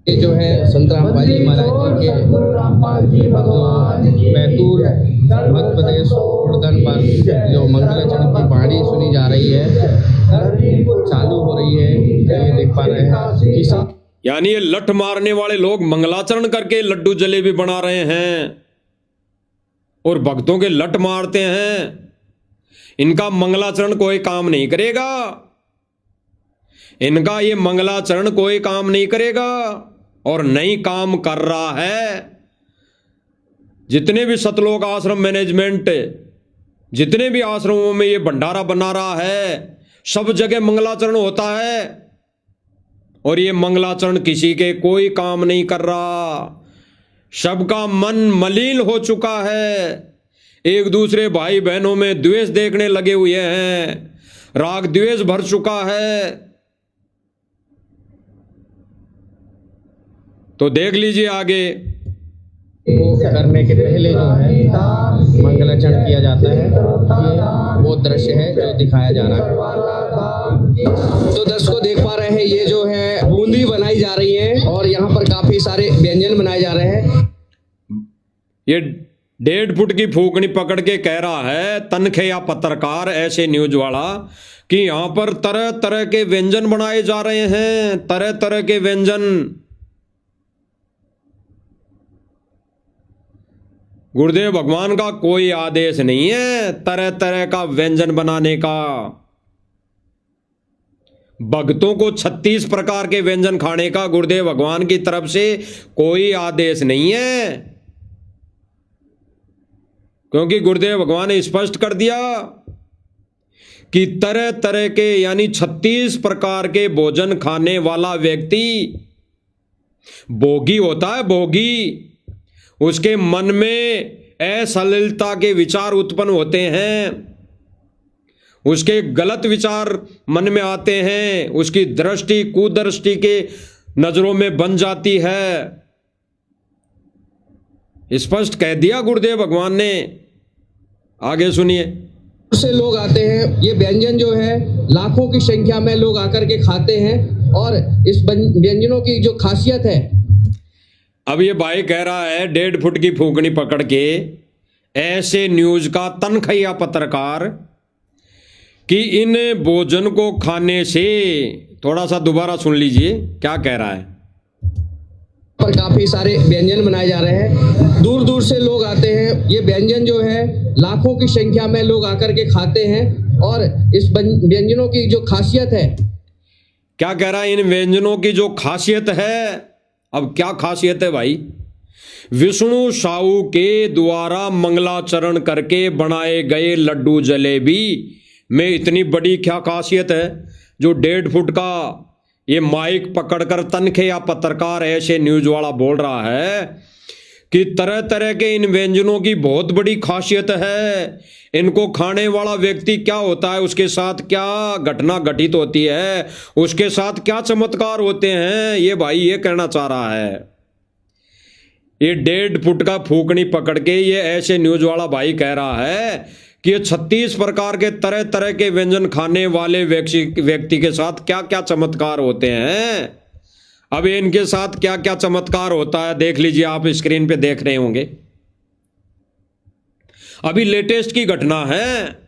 ये जो है संत रामपाल जी महाराज जी के जो बैतूल मध्य प्रदेश उड़गन पर जो मंगलाचरण की वाणी सुनी जा रही है, चालू हो रही है, ये देख पा रहे हैं। यानी ये लठ मारने वाले लोग मंगलाचरण करके लड्डू जलेबी बना रहे हैं और भक्तों के लठ मारते हैं। इनका मंगलाचरण कोई काम नहीं करेगा, इनका ये मंगलाचरण कोई काम नहीं करेगा और नहीं काम कर रहा है। जितने भी सतलोक आश्रम मैनेजमेंट, जितने भी आश्रमों में ये भंडारा बना रहा है, सब जगह मंगलाचरण होता है और ये मंगलाचरण किसी के कोई काम नहीं कर रहा। सबका मन मलिन हो चुका है, एक दूसरे भाई बहनों में द्वेष देखने लगे हुए हैं, राग द्वेष भर चुका है। तो देख लीजिए आगे, करने के पहले जो है मंगलाचरण किया जाता है, ये वो दृश्य है जो दिखाया जा रहा है। तो दर्शकों देख पा रहे हैं ये जो है बूंदी बनाई जा रही है और यहाँ पर काफी सारे व्यंजन बनाए जा रहे हैं। ये 1.5 फुट की फूकनी पकड़ के कह रहा है तनखे या पत्रकार ऐसे न्यूज वाला कि यहाँ पर तरह तरह के व्यंजन बनाए जा रहे हैं, तरह तरह के व्यंजन। गुरुदेव भगवान का कोई आदेश नहीं है तरह तरह का व्यंजन बनाने का। भक्तों को 36 प्रकार के व्यंजन खाने का गुरुदेव भगवान की तरफ से कोई आदेश नहीं है, क्योंकि गुरुदेव भगवान ने स्पष्ट कर दिया कि तरह तरह के यानी 36 प्रकार के भोजन खाने वाला व्यक्ति भोगी होता है, भोगी। उसके मन में असलिलता के विचार उत्पन्न होते हैं, उसके गलत विचार मन में आते हैं, उसकी दृष्टि कुदृष्टि के नजरों में बन जाती है। स्पष्ट कह दिया गुरुदेव भगवान ने। आगे सुनिए। से लोग आते हैं, ये व्यंजन जो है लाखों की संख्या में लोग आकर के खाते हैं और इस व्यंजनों की जो खासियत है। अब ये भाई कह रहा है 1.5 फुट की फूकनी पकड़ के ऐसे न्यूज का तनखैया पत्रकार कि इन भोजन को खाने से, थोड़ा सा दोबारा सुन लीजिए क्या कह रहा है। पर काफी सारे व्यंजन बनाए जा रहे हैं, दूर दूर से लोग आते हैं, ये व्यंजन जो है लाखों की संख्या में लोग आकर के खाते हैं और इस व्यंजनों की जो खासियत है। क्या कह रहा है? इन व्यंजनों की जो खासियत है। अब क्या खासियत है भाई? विष्णु साहू के द्वारा मंगलाचरण करके बनाए गए लड्डू जलेबी में इतनी बड़ी क्या खासियत है जो 1.5 फुट का ये माइक पकड़कर तनखे या पत्रकार ऐसे न्यूज वाला बोल रहा है कि तरह तरह के इन व्यंजनों की बहुत बड़ी खासियत है। इनको खाने वाला व्यक्ति क्या होता है, उसके साथ क्या घटना घटित होती है, उसके साथ क्या चमत्कार होते हैं, ये भाई ये कहना चाह रहा है। ये 1.5 फुट का फूकनी पकड़ के ये ऐसे न्यूज वाला भाई कह रहा है कि ये 36 प्रकार के तरह तरह के व्यंजन खाने वाले व्यक्ति के साथ क्या क्या चमत्कार होते हैं। अब इनके साथ क्या क्या चमत्कार होता है देख लीजिए, आप स्क्रीन पे देख रहे होंगे। अभी लेटेस्ट की घटना है,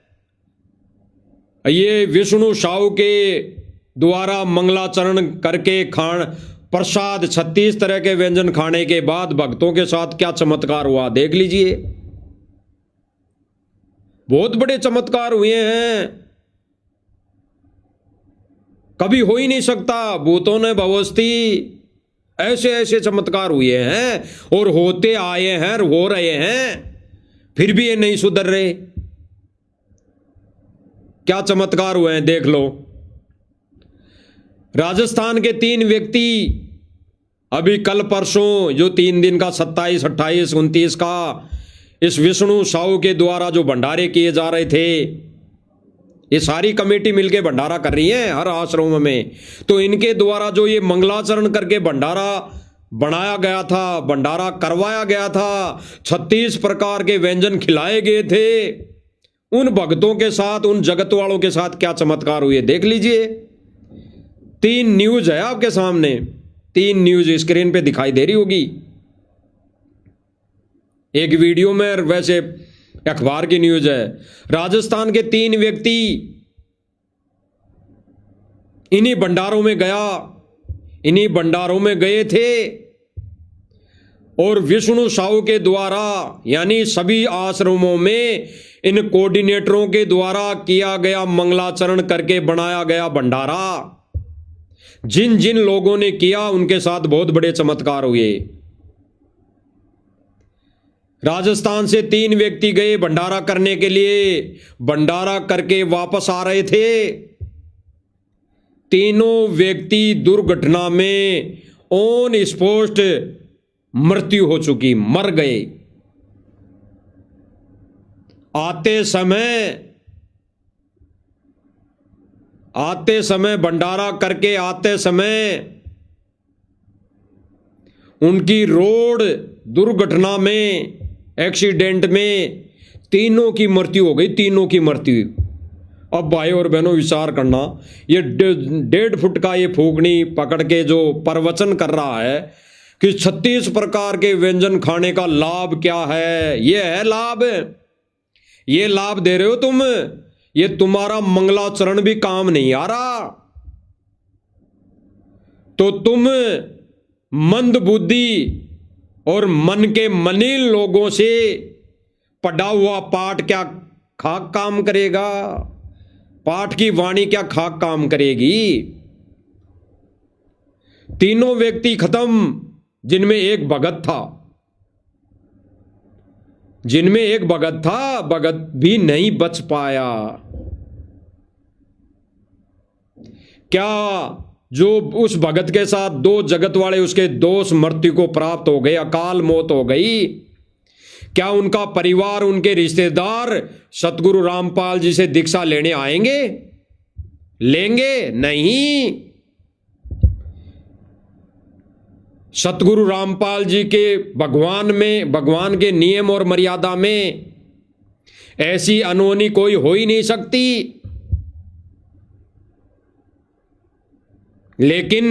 ये विष्णु साहू के द्वारा मंगलाचरण करके खान प्रसाद 36 तरह के व्यंजन खाने के बाद भक्तों के साथ क्या चमत्कार हुआ देख लीजिए। बहुत बड़े चमत्कार हुए हैं, कभी हो ही नहीं सकता। भूतों ने भवस्ती ऐसे ऐसे चमत्कार हुए हैं और होते आए हैं और हो रहे हैं, फिर भी ये नहीं सुधर रहे। क्या चमत्कार हुए हैं देख लो। राजस्थान के 3 व्यक्ति अभी कल परसों जो 3 दिन का 27, 28, 29 का इस विष्णु साहू के द्वारा जो भंडारे किए जा रहे थे, ये सारी कमेटी मिलके भंडारा कर रही है हर आश्रम में। तो इनके द्वारा जो ये मंगलाचरण करके भंडारा बनाया गया था, भंडारा करवाया गया था, 36 प्रकार के व्यंजन खिलाए गए थे, उन भक्तों के साथ, उन जगत वालों के साथ क्या चमत्कार हुए देख लीजिए। 3 न्यूज है आपके सामने, 3 न्यूज स्क्रीन पे दिखाई दे रही होगी, एक वीडियो में और वैसे अखबार की न्यूज है। राजस्थान के 3 व्यक्ति इन्हीं भंडारों में गए थे और विष्णु साहू के द्वारा यानी सभी आश्रमों में इन कोऑर्डिनेटरों के द्वारा किया गया मंगलाचरण करके बनाया गया भंडारा, जिन जिन लोगों ने किया उनके साथ बहुत बड़े चमत्कार हुए। राजस्थान से 3 व्यक्ति गए भंडारा करने के लिए, भंडारा करके वापस आ रहे थे, तीनों व्यक्ति दुर्घटना में ऑन स्पॉट मृत्यु हो चुकी, मर गए। आते समय भंडारा करके आते समय उनकी रोड दुर्घटना में, एक्सीडेंट में तीनों की मृत्यु हो गई, तीनों की मृत्यु। अब भाई और बहनों विचार करना, ये 1.5 फुट का ये फूकनी पकड़ के जो प्रवचन कर रहा है कि 36 प्रकार के व्यंजन खाने का लाभ क्या है, ये है लाभ। ये लाभ दे रहे हो तुम, ये तुम्हारा मंगलाचरण भी काम नहीं आ रहा। तो तुम मंद बुद्धि और मन के मलिन लोगों से पढ़ा हुआ पाठ क्या खाक काम करेगा? पाठ की वाणी क्या खाक काम करेगी? तीनों व्यक्ति खत्म, जिनमें एक भगत था, जिनमें एक भगत था, भगत भी नहीं बच पाया। क्या जो उस भगत के साथ 2 जगत वाले उसके दोष मृत्यु को प्राप्त हो गए, अकाल मौत हो गई, क्या उनका परिवार, उनके रिश्तेदार सतगुरु रामपाल जी से दीक्षा लेने आएंगे? लेंगे नहीं। सतगुरु रामपाल जी के भगवान के नियम और मर्यादा में ऐसी अनहोनी कोई हो ही नहीं सकती। लेकिन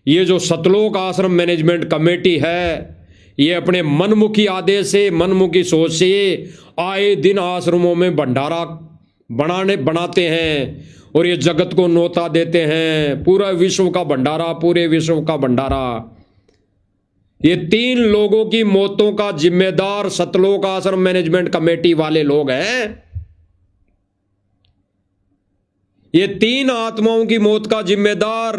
ये जो सतलोक आश्रम मैनेजमेंट कमेटी है, ये अपने मनमुखी आदेश से, मनमुखी सोच से आए दिन आश्रमों में भंडारा बनाते हैं और ये जगत को न्योता देते हैं, पूरा विश्व का भंडारा, पूरे विश्व का भंडारा। ये 3 लोगों की मौतों का जिम्मेदार सतलोक आश्रम मैनेजमेंट कमेटी वाले लोग हैं। ये 3 आत्माओं की मौत का जिम्मेदार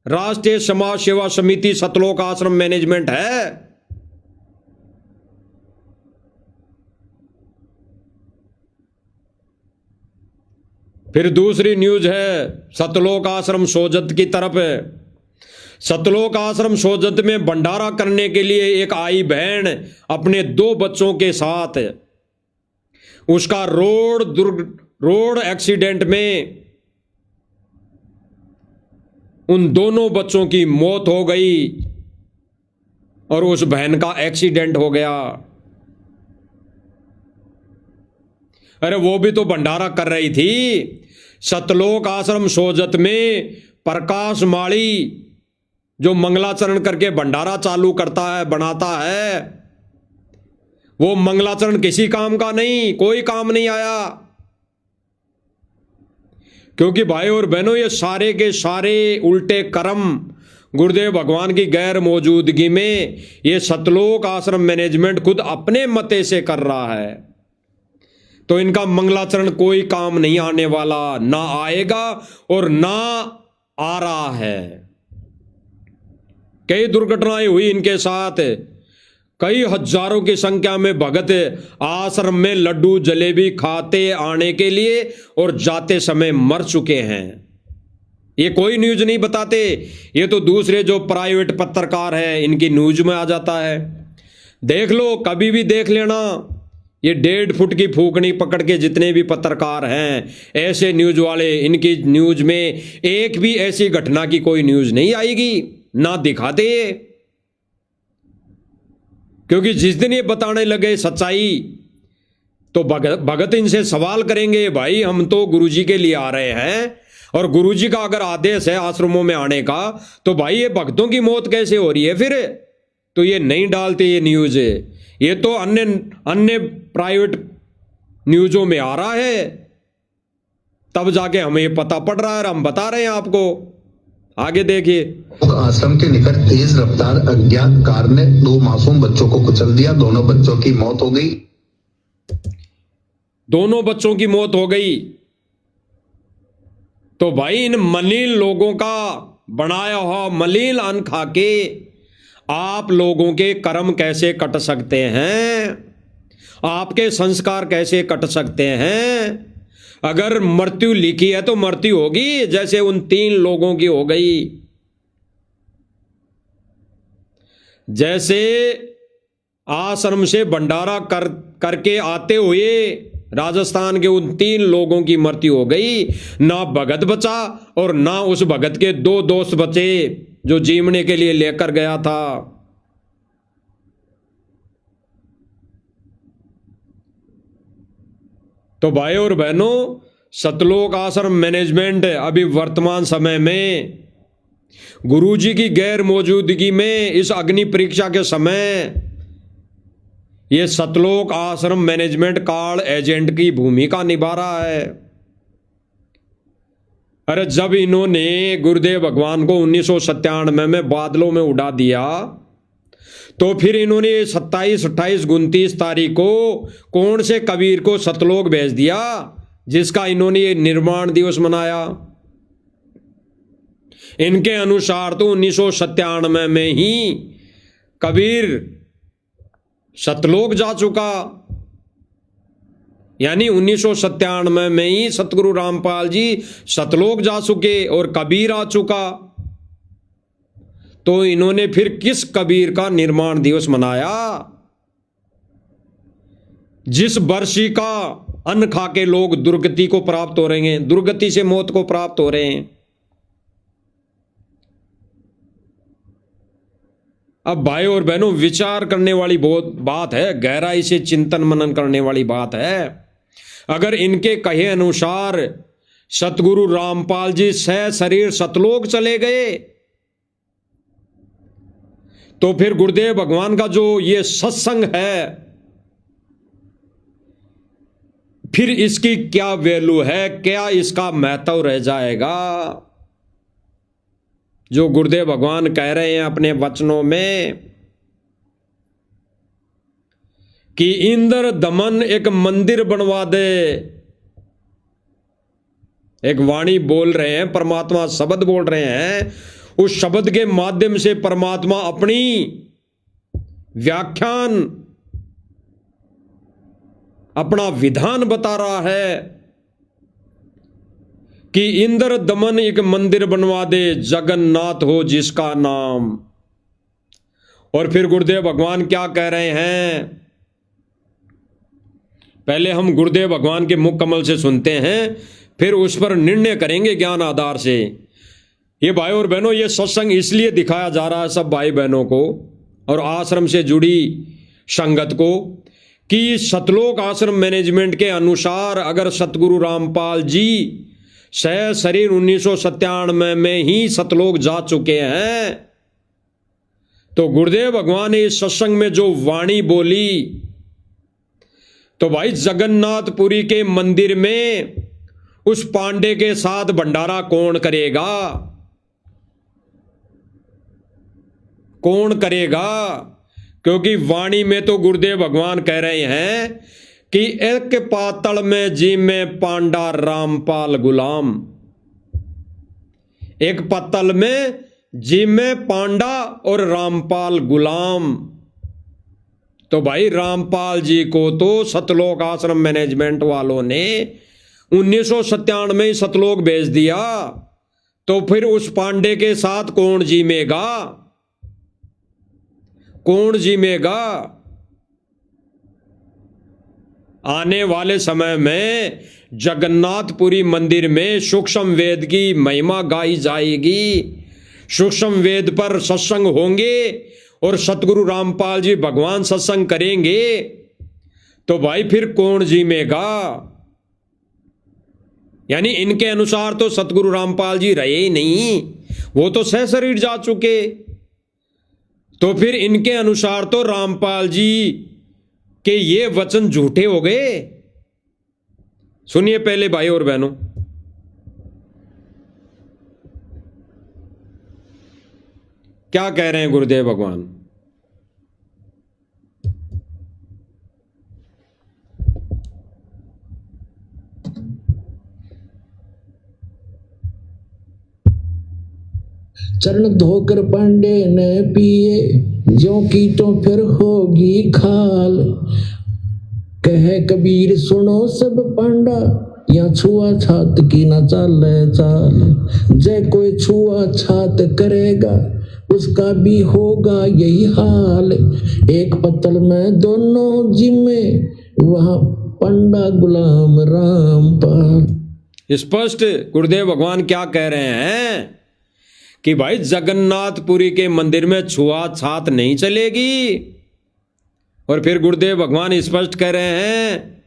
राष्ट्रीय समाज सेवा समिति सतलोक आश्रम मैनेजमेंट है। फिर दूसरी न्यूज है सतलोक आश्रम सोजत की तरफ। सतलोक आश्रम सोजत में भंडारा करने के लिए एक आई बहन अपने 2 बच्चों के साथ, उसका रोड एक्सीडेंट में उन दोनों बच्चों की मौत हो गई और उस बहन का एक्सीडेंट हो गया। अरे वो भी तो भंडारा कर रही थी। सतलोक आश्रम सोजत में प्रकाश माड़ी जो मंगलाचरण करके भंडारा चालू करता है, बनाता है, वो मंगलाचरण किसी काम का नहीं, कोई काम नहीं आया। क्योंकि भाई और बहनों, ये सारे के सारे उल्टे कर्म गुरुदेव भगवान की गैर मौजूदगी में ये सतलोक आश्रम मैनेजमेंट खुद अपने मते से कर रहा है। तो इनका मंगलाचरण कोई काम नहीं आने वाला, ना आएगा और ना आ रहा है। कई दुर्घटनाएं हुई इनके साथ, कई हजारों की संख्या में भगत आश्रम में लड्डू जलेबी खाते आने के लिए और जाते समय मर चुके हैं। ये कोई न्यूज नहीं बताते, ये तो दूसरे जो प्राइवेट पत्रकार हैं इनकी न्यूज में आ जाता है। देख लो, कभी भी देख लेना, ये 1.5 फुट की फूकनी पकड़ के जितने भी पत्रकार हैं, ऐसे न्यूज वाले, इनकी न्यूज में एक भी ऐसी घटना की कोई न्यूज नहीं आएगी, ना दिखाते। क्योंकि जिस दिन ये बताने लगे सच्चाई, तो भगत इनसे सवाल करेंगे, भाई हम तो गुरुजी के लिए आ रहे हैं और गुरुजी का अगर आदेश है आश्रमों में आने का, तो भाई ये भक्तों की मौत कैसे हो रही है फिर? तो ये नहीं डालते ये न्यूज, ये तो अन्य प्राइवेट न्यूजों में आ रहा है, तब जाके हमें ये पता पड़ रहा है और हम बता रहे हैं आपको। आगे देखिए। आश्रम के निकट तेज रफ्तार अज्ञात कार ने 2 मासूम बच्चों को कुचल दिया, दोनों बच्चों की मौत हो गई। दोनों बच्चों की मौत हो गई। तो भाई इन मलिन लोगों का बनाया हुआ मलिन अन्न खा के आप लोगों के कर्म कैसे कट सकते हैं? आपके संस्कार कैसे कट सकते हैं? अगर मृत्यु लिखी है तो मृत्यु होगी, जैसे उन 3 लोगों की हो गई। जैसे आश्रम से भंडारा करके आते हुए राजस्थान के उन 3 लोगों की मृत्यु हो गई, ना भगत बचा और ना उस भगत के 2 दोस्त बचे जो जीवने के लिए लेकर गया था। तो भाई और बहनों, सतलोक आश्रम मैनेजमेंट अभी वर्तमान समय में गुरुजी की गैर मौजूदगी में इस अग्नि परीक्षा के समय ये सतलोक आश्रम मैनेजमेंट कार्ड एजेंट की भूमिका निभा रहा है। अरे जब इन्होंने गुरुदेव भगवान को 1997 में बादलों में उड़ा दिया तो फिर इन्होंने 27, 28, 29 तारीख को कौन से कबीर को सतलोक भेज दिया जिसका इन्होंने ये निर्माण दिवस मनाया। इनके अनुसार तो 1997 में ही कबीर सतलोक जा चुका, यानी 1997 में ही सतगुरु रामपाल जी सतलोक जा चुके और कबीर आ चुका। तो इन्होंने फिर किस कबीर का निर्माण दिवस मनाया जिस वर्षी का अन्न खा के लोग दुर्गति को प्राप्त हो रहे हैं, दुर्गति से मौत को प्राप्त हो रहे हैं। अब भाई और बहनों, विचार करने वाली बहुत बात है, गहराई से चिंतन मनन करने वाली बात है। अगर इनके कहे अनुसार सतगुरु रामपाल जी सह शरीर सतलोक चले गए तो फिर गुरुदेव भगवान का जो ये सत्संग है फिर इसकी क्या वैल्यू है, क्या इसका महत्व रह जाएगा। जो गुरुदेव भगवान कह रहे हैं अपने वचनों में कि इंद्र दमन एक मंदिर बनवा दे, एक वाणी बोल रहे हैं, परमात्मा शब्द बोल रहे हैं, उस शब्द के माध्यम से परमात्मा अपनी व्याख्यान, अपना विधान बता रहा है कि इंद्र दमन एक मंदिर बनवा दे, जगन्नाथ हो जिसका नाम। और फिर गुरुदेव भगवान क्या कह रहे हैं, पहले हम गुरुदेव भगवान के मुख कमल से सुनते हैं, फिर उस पर निर्णय करेंगे ज्ञान आधार से। ये भाई और बहनों, ये सत्संग इसलिए दिखाया जा रहा है सब भाई बहनों को और आश्रम से जुड़ी संगत को कि सतलोक आश्रम मैनेजमेंट के अनुसार अगर सतगुरु रामपाल जी सह शरीर 1997 में ही सतलोक जा चुके हैं तो गुरुदेव भगवान ने इस सत्संग में जो वाणी बोली तो भाई जगन्नाथपुरी के मंदिर में उस पांडे के साथ भंडारा कौन करेगा, कौन करेगा? क्योंकि वाणी में तो गुरुदेव भगवान कह रहे हैं कि एक पातल में जी में पांडा रामपाल गुलाम, एक पत्तल में जी में पांडा और रामपाल गुलाम। तो भाई रामपाल जी को तो सतलोक आश्रम मैनेजमेंट वालों ने 1997 में ही सतलोक भेज दिया, तो फिर उस पांडे के साथ कौन जीमेगा, कौन जीमेगा? आने वाले समय में जगन्नाथपुरी मंदिर में सूक्ष्म वेद की महिमा गाई जाएगी, सूक्ष्म वेद पर सत्संग होंगे और सतगुरु रामपाल जी भगवान सत्संग करेंगे, तो भाई फिर कौन जीमेगा? यानी इनके अनुसार तो सतगुरु रामपाल जी रहे ही नहीं, वो तो सह शरीर जा चुके। तो फिर इनके अनुसार तो रामपाल जी के ये वचन झूठे हो गए। सुनिए पहले भाई और बहनों, क्या कह रहे हैं गुरुदेव भगवान। चरण धोकर पांडे ने पिए, ज्यों की तो फिर होगी खाल। कहे कबीर सुनो सब पांडा, या छुआ छात की न चाले चाल। जय कोई छुआ छात करेगा, उसका भी होगा यही हाल। एक पत्तल में दोनों जिम्मे, वहां पंडा गुलाम रामपाल। स्पष्ट गुरुदेव भगवान क्या कह रहे हैं कि भाई जगन्नाथपुरी के मंदिर में छुआछात नहीं चलेगी। और फिर गुरुदेव भगवान स्पष्ट कह रहे हैं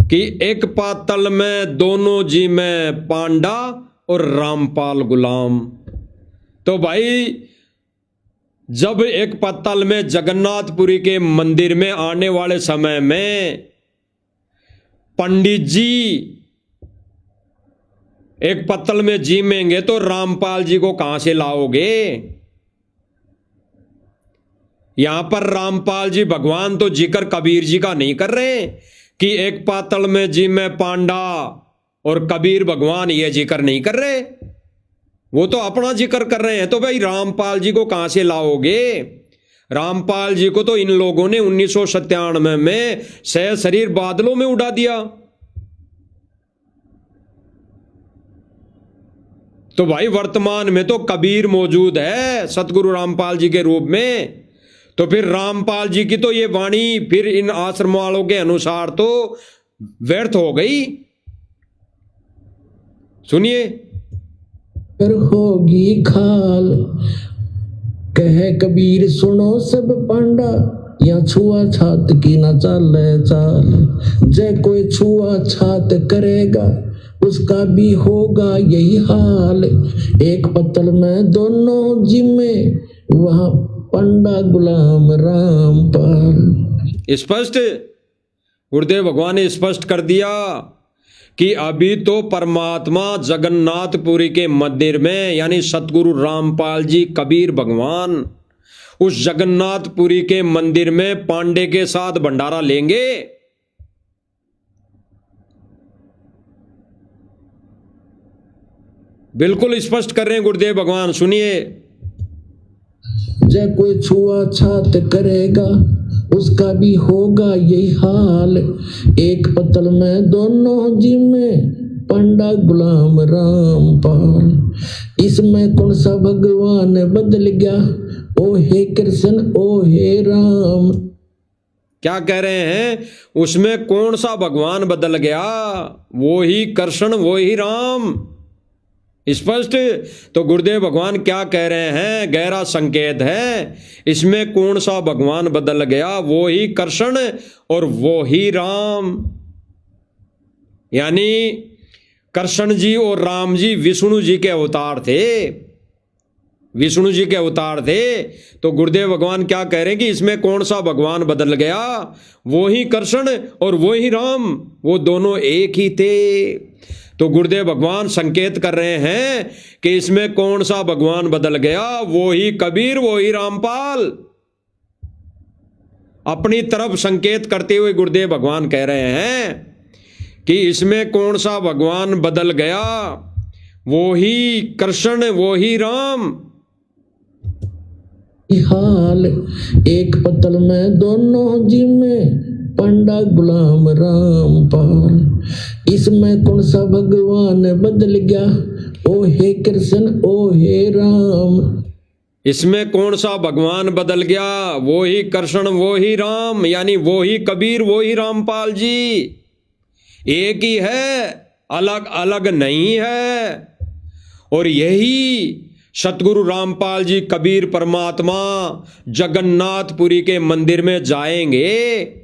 कि एक पातल में दोनों जी में पांडा और रामपाल गुलाम। तो भाई जब एक पत्तल में जगन्नाथपुरी के मंदिर में आने वाले समय में पंडित जी एक पत्तल में जीमेंगे तो रामपाल जी को कहां से लाओगे? यहां पर रामपाल जी भगवान तो जिक्र कबीर जी का नहीं कर रहे कि एक पातल में जी में पांडा और कबीर भगवान ये जिक्र नहीं कर रहे, वो तो अपना जिक्र कर रहे हैं। तो भाई रामपाल जी को कहां से लाओगे? रामपाल जी को तो इन लोगों ने 1997 में सह शरीर बादलों में उड़ा दिया। तो भाई वर्तमान में तो कबीर मौजूद है सतगुरु रामपाल जी के रूप में। तो फिर रामपाल जी की तो ये वाणी फिर इन आश्रम वालों के अनुसार तो व्यर्थ हो गई। सुनिए। फिर होगी खाल, कहे कबीर सुनो सब पांडा, या छुआ छात की न चाले चाल। जय कोई छुआ छात करेगा उसका भी होगा यही हाल। एक पत्तल में दोनों जिम्मे, वहां पंडा गुलाम रामपाल। स्पष्ट गुरुदेव भगवान ने स्पष्ट कर दिया कि अभी तो परमात्मा जगन्नाथपुरी के मंदिर में यानी सतगुरु रामपाल जी कबीर भगवान उस जगन्नाथपुरी के मंदिर में पांडे के साथ भंडारा लेंगे। बिल्कुल स्पष्ट कर रहे हैं गुरुदेव भगवान, सुनिए। जय कोई छुआ छात करेगा उसका भी होगा यही हाल। एक पत्तल में दोनों जिम्मे, पंडा गुलाम रामपाल। इसमें कौन सा भगवान बदल गया, ओ हे कृष्ण ओ हे राम। क्या कह रहे हैं? उसमें कौन सा भगवान बदल गया? वो ही कृष्ण वो ही राम। स्पष्ट। तो गुरुदेव भगवान क्या कह रहे हैं? गहरा संकेत है। इसमें कौन सा भगवान बदल गया? वो ही कृष्ण और वो ही राम। यानी कृष्ण जी और राम जी विष्णु जी के अवतार थे, विष्णु जी के अवतार थे। तो गुरुदेव भगवान क्या कह रहे हैं कि इसमें कौन सा भगवान बदल गया? वो ही कृष्ण और वो ही राम, वो दोनों एक ही थे। तो गुरुदेव भगवान संकेत कर रहे हैं कि इसमें कौन सा भगवान बदल गया? वो ही कबीर वो ही रामपाल। अपनी तरफ संकेत करते हुए गुरुदेव भगवान कह रहे हैं कि इसमें कौन सा भगवान बदल गया? वो ही कृष्ण वो ही राम। हाल एक पत्तल में दोनों जिम्मे, पंडा गुलाम रामपाल। इसमें कौन सा भगवान बदल गया, ओ हे कृष्ण ओ हे राम। इसमें कौन सा भगवान बदल गया? वो ही कृष्ण वो ही राम, यानी वो ही कबीर वो ही रामपाल जी। एक ही है, अलग अलग नहीं है। और यही सतगुरु रामपाल जी कबीर परमात्मा जगन्नाथपुरी के मंदिर में जाएंगे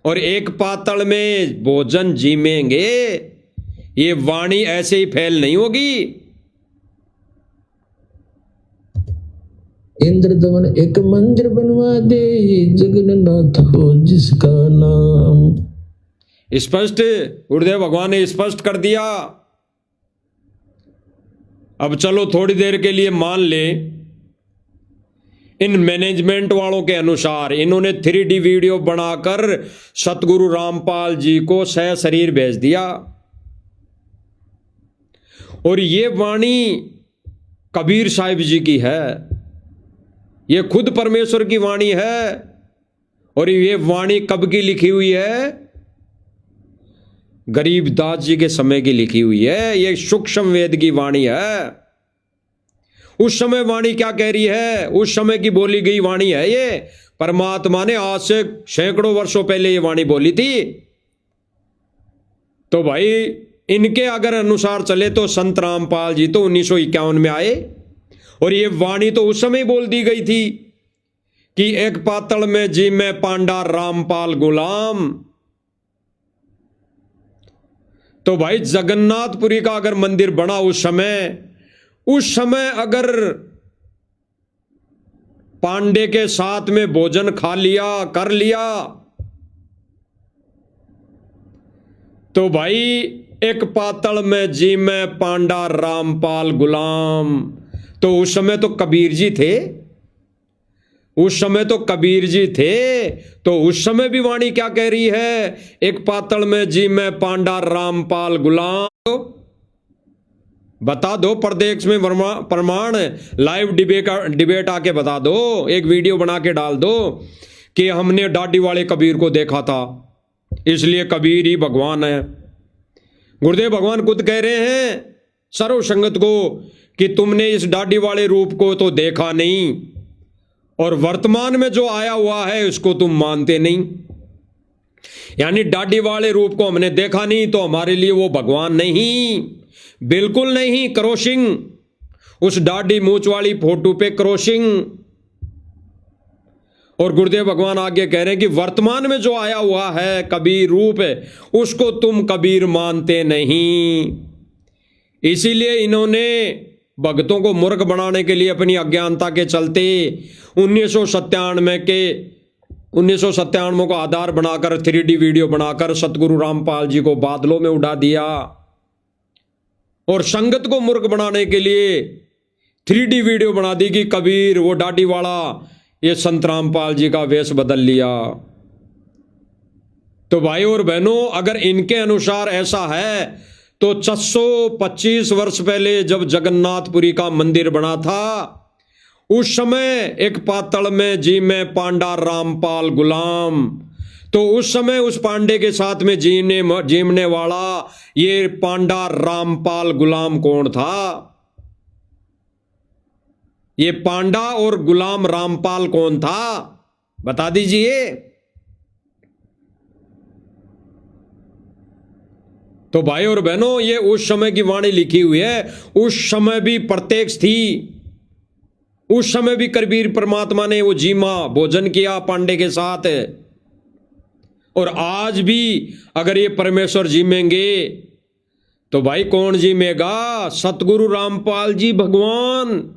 और एक पातल में भोजन जीमेंगे। ये वाणी ऐसे ही फैल नहीं होगी। इंद्रदमन एक मंदिर बनवा दे, जगन्नाथ हो जिसका नाम। स्पष्ट गुरुदेव भगवान ने स्पष्ट कर दिया। अब चलो थोड़ी देर के लिए मान ले इन मैनेजमेंट वालों के अनुसार इन्होंने 3D वीडियो बनाकर सतगुरु रामपाल जी को सह शरीर भेज दिया और ये वाणी कबीर साहिब जी की है, ये खुद परमेश्वर की वाणी है। और ये वाणी कब की लिखी हुई है? गरीबदास जी के समय की लिखी हुई है। ये सूक्ष्म वेद की वाणी है। उस समय वाणी क्या कह रही है? उस समय की बोली गई वाणी है ये। परमात्मा ने आज से सैकड़ों वर्षों पहले ये वाणी बोली थी। तो भाई इनके अगर अनुसार चले तो संत रामपाल जी तो 1951 में आए और ये वाणी तो उस समय बोल दी गई थी कि एक पातल में जी में पांडा रामपाल गुलाम। तो भाई जगन्नाथपुरी का अगर मंदिर बना उस समय अगर पांडे के साथ में भोजन खा लिया कर लिया, तो भाई एक पातल में जी में पांडा रामपाल गुलाम। तो उस समय तो कबीर जी थे, तो उस समय भी वाणी क्या कह रही है, एक पातल में जी में पांडा रामपाल गुलाम। बता दो प्रदेश में प्रमाण, लाइव डिबेट आके बता दो, एक वीडियो बना के डाल दो कि हमने डाडी वाले कबीर को देखा था, इसलिए कबीर ही भगवान है। गुरुदेव भगवान खुद कह रहे हैं सर्व संगत को कि तुमने इस डाडी वाले रूप को तो देखा नहीं, और वर्तमान में जो आया हुआ है उसको तुम मानते नहीं। यानी डाडी वाले रूप को हमने देखा नहीं तो हमारे लिए वो भगवान नहीं, बिल्कुल नहीं। क्रॉसिंग, उस डाडी मूंछ वाली फोटो पे क्रॉसिंग। और गुरुदेव भगवान आगे कह रहे हैं कि वर्तमान में जो आया हुआ है कबीर रूप है उसको तुम कबीर मानते नहीं। इसीलिए इन्होंने भक्तों को मूर्ख बनाने के लिए अपनी अज्ञानता के चलते 1997 को आधार बनाकर 3D वीडियो बनाकर सतगुरु रामपाल जी को बादलों में उड़ा दिया, और संगत को मूर्ख बनाने के लिए 3D वीडियो बना दी कि कबीर वो डाडी वाला ये संत रामपाल जी का वेश बदल लिया। तो भाई और बहनों, अगर इनके अनुसार ऐसा है तो 625 वर्ष पहले जब जगन्नाथपुरी का मंदिर बना था उस समय एक पातल में जी में पांडा रामपाल गुलाम, तो उस समय उस पांडे के साथ में जीमने वाला ये पांडा रामपाल गुलाम कौन था? ये पांडा और गुलाम रामपाल कौन था, बता दीजिए। तो भाई और बहनों, ये उस समय की वाणी लिखी हुई है, उस समय भी प्रत्यक्ष थी, उस समय भी कबीर परमात्मा ने वो जीमा भोजन किया पांडे के साथ, और आज भी अगर ये परमेश्वर जीमेंगे तो भाई कौन जीमेगा? सतगुरु रामपाल जी भगवान।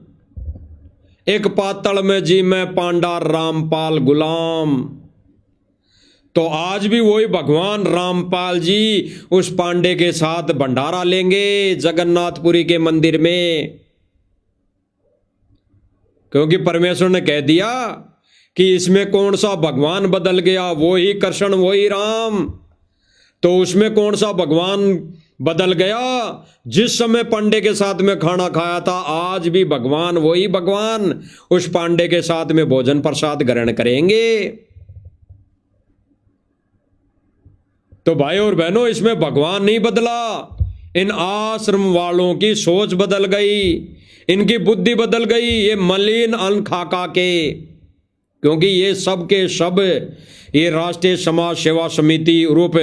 एक पातल में जी में पांडा रामपाल गुलाम, तो आज भी वही भगवान रामपाल जी उस पांडे के साथ भंडारा लेंगे जगन्नाथपुरी के मंदिर में, क्योंकि परमेश्वर ने कह दिया कि इसमें कौन सा भगवान बदल गया, वो ही कृष्ण वो ही राम। तो उसमें कौन सा भगवान बदल गया? जिस समय पांडे के साथ में खाना खाया था आज भी भगवान वही भगवान उस पांडे के साथ में भोजन प्रसाद ग्रहण करेंगे। तो भाई और बहनों, इसमें भगवान नहीं बदला, इन आश्रम वालों की सोच बदल गई, इनकी बुद्धि बदल गई, ये मलिन अन्न खा के, क्योंकि ये सब के सब ये राष्ट्रीय समाज सेवा समिति रूप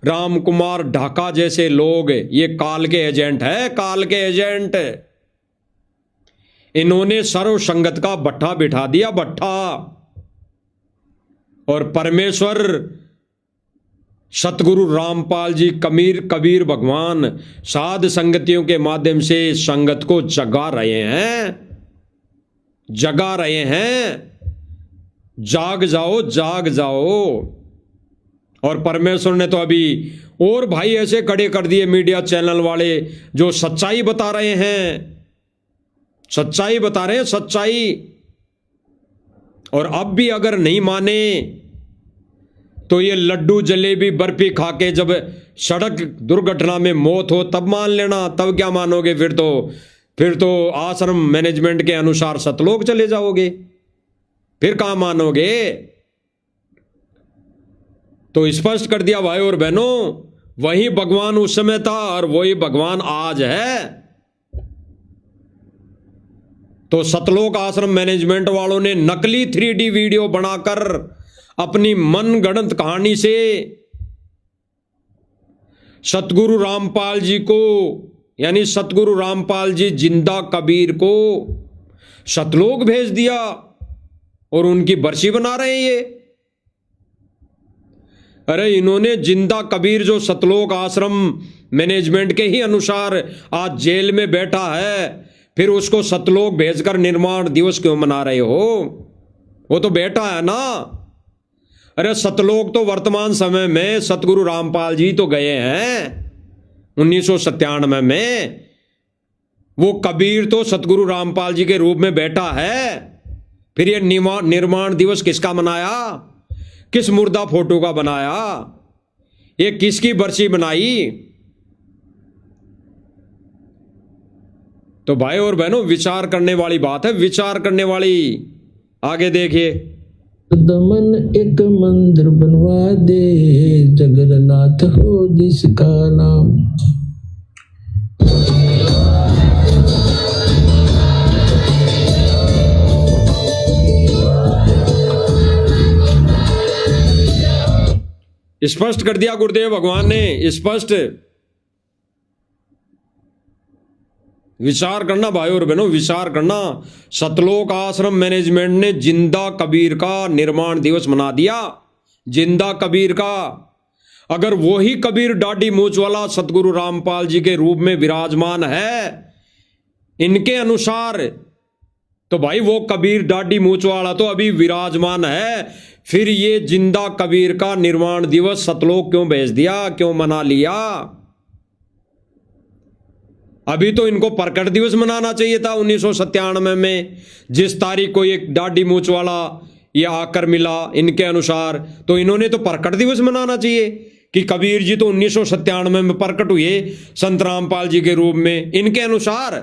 राम कुमार ढाका जैसे लोग ये काल के एजेंट है, काल के एजेंट। इन्होंने सर्व संगत का भट्ठा बिठा दिया, भट्ठा। और परमेश्वर सतगुरु रामपाल जी कबीर भगवान साध संगतियों के माध्यम से संगत को जगा रहे हैं। जाग जाओ, जाग जाओ। और परमेश्वर ने तो अभी और भाई ऐसे खड़े कर दिए मीडिया चैनल वाले जो सच्चाई बता रहे हैं, सच्चाई। और अब भी अगर नहीं माने तो ये लड्डू जलेबी बर्फी खा के जब सड़क दुर्घटना में मौत हो तब मान लेना, तब क्या मानोगे? फिर तो आश्रम मैनेजमेंट के अनुसार सतलोक चले जाओगे, फिर कहां मानोगे? तो स्पष्ट कर दिया भाई और बहनों, वही भगवान उस समय था और वही भगवान आज है। तो सतलोक आश्रम मैनेजमेंट वालों ने नकली 3D वीडियो बनाकर अपनी मनगढ़ंत कहानी से सतगुरु रामपाल जी को, यानी सतगुरु रामपाल जी जिंदा कबीर को सतलोक भेज दिया और उनकी बरसी बना रहे हैं ये। अरे इन्होंने जिंदा कबीर जो सतलोक आश्रम मैनेजमेंट के ही अनुसार आज जेल में बैठा है, फिर उसको सतलोक भेजकर निर्माण दिवस क्यों मना रहे हो? वो तो बैठा है ना। अरे सतलोक तो वर्तमान समय में सतगुरु रामपाल जी तो गए हैं 1997 में। वो कबीर तो सतगुरु रामपाल जी के रूप में बैठा है। फिर ये निर्माण दिवस किसका मनाया? किस मुर्दा फोटो का बनाया? ये किसकी बरसी बनाई? तो भाई और बहनों, विचार करने वाली बात है, विचार करने वाली। आगे देखिए, दमन एक मंदिर बनवा दे, जगन्नाथ हो जिसका नाम। स्पष्ट कर दिया गुरुदेव भगवान ने, स्पष्ट। विचार करना भाई और बहनों, विचार करना। सतलोक आश्रम मैनेजमेंट ने जिंदा कबीर का निर्माण दिवस मना दिया, जिंदा कबीर का। अगर वही कबीर डाडी मूंछ वाला सतगुरु रामपाल जी के रूप में विराजमान है इनके अनुसार, तो भाई वो कबीर डाडी मूंछ वाला तो अभी विराजमान है, फिर ये जिंदा कबीर का निर्माण दिवस सतलोक क्यों भेज दिया, क्यों मना लिया? अभी तो इनको प्रकट दिवस मनाना चाहिए था 1997 में, जिस तारीख को एक डाडी मूंछ वाला ये आकर मिला इनके अनुसार, तो इन्होंने तो प्रकट दिवस मनाना चाहिए कि कबीर जी तो 1997 में प्रकट हुए संत रामपाल जी के रूप में इनके अनुसार।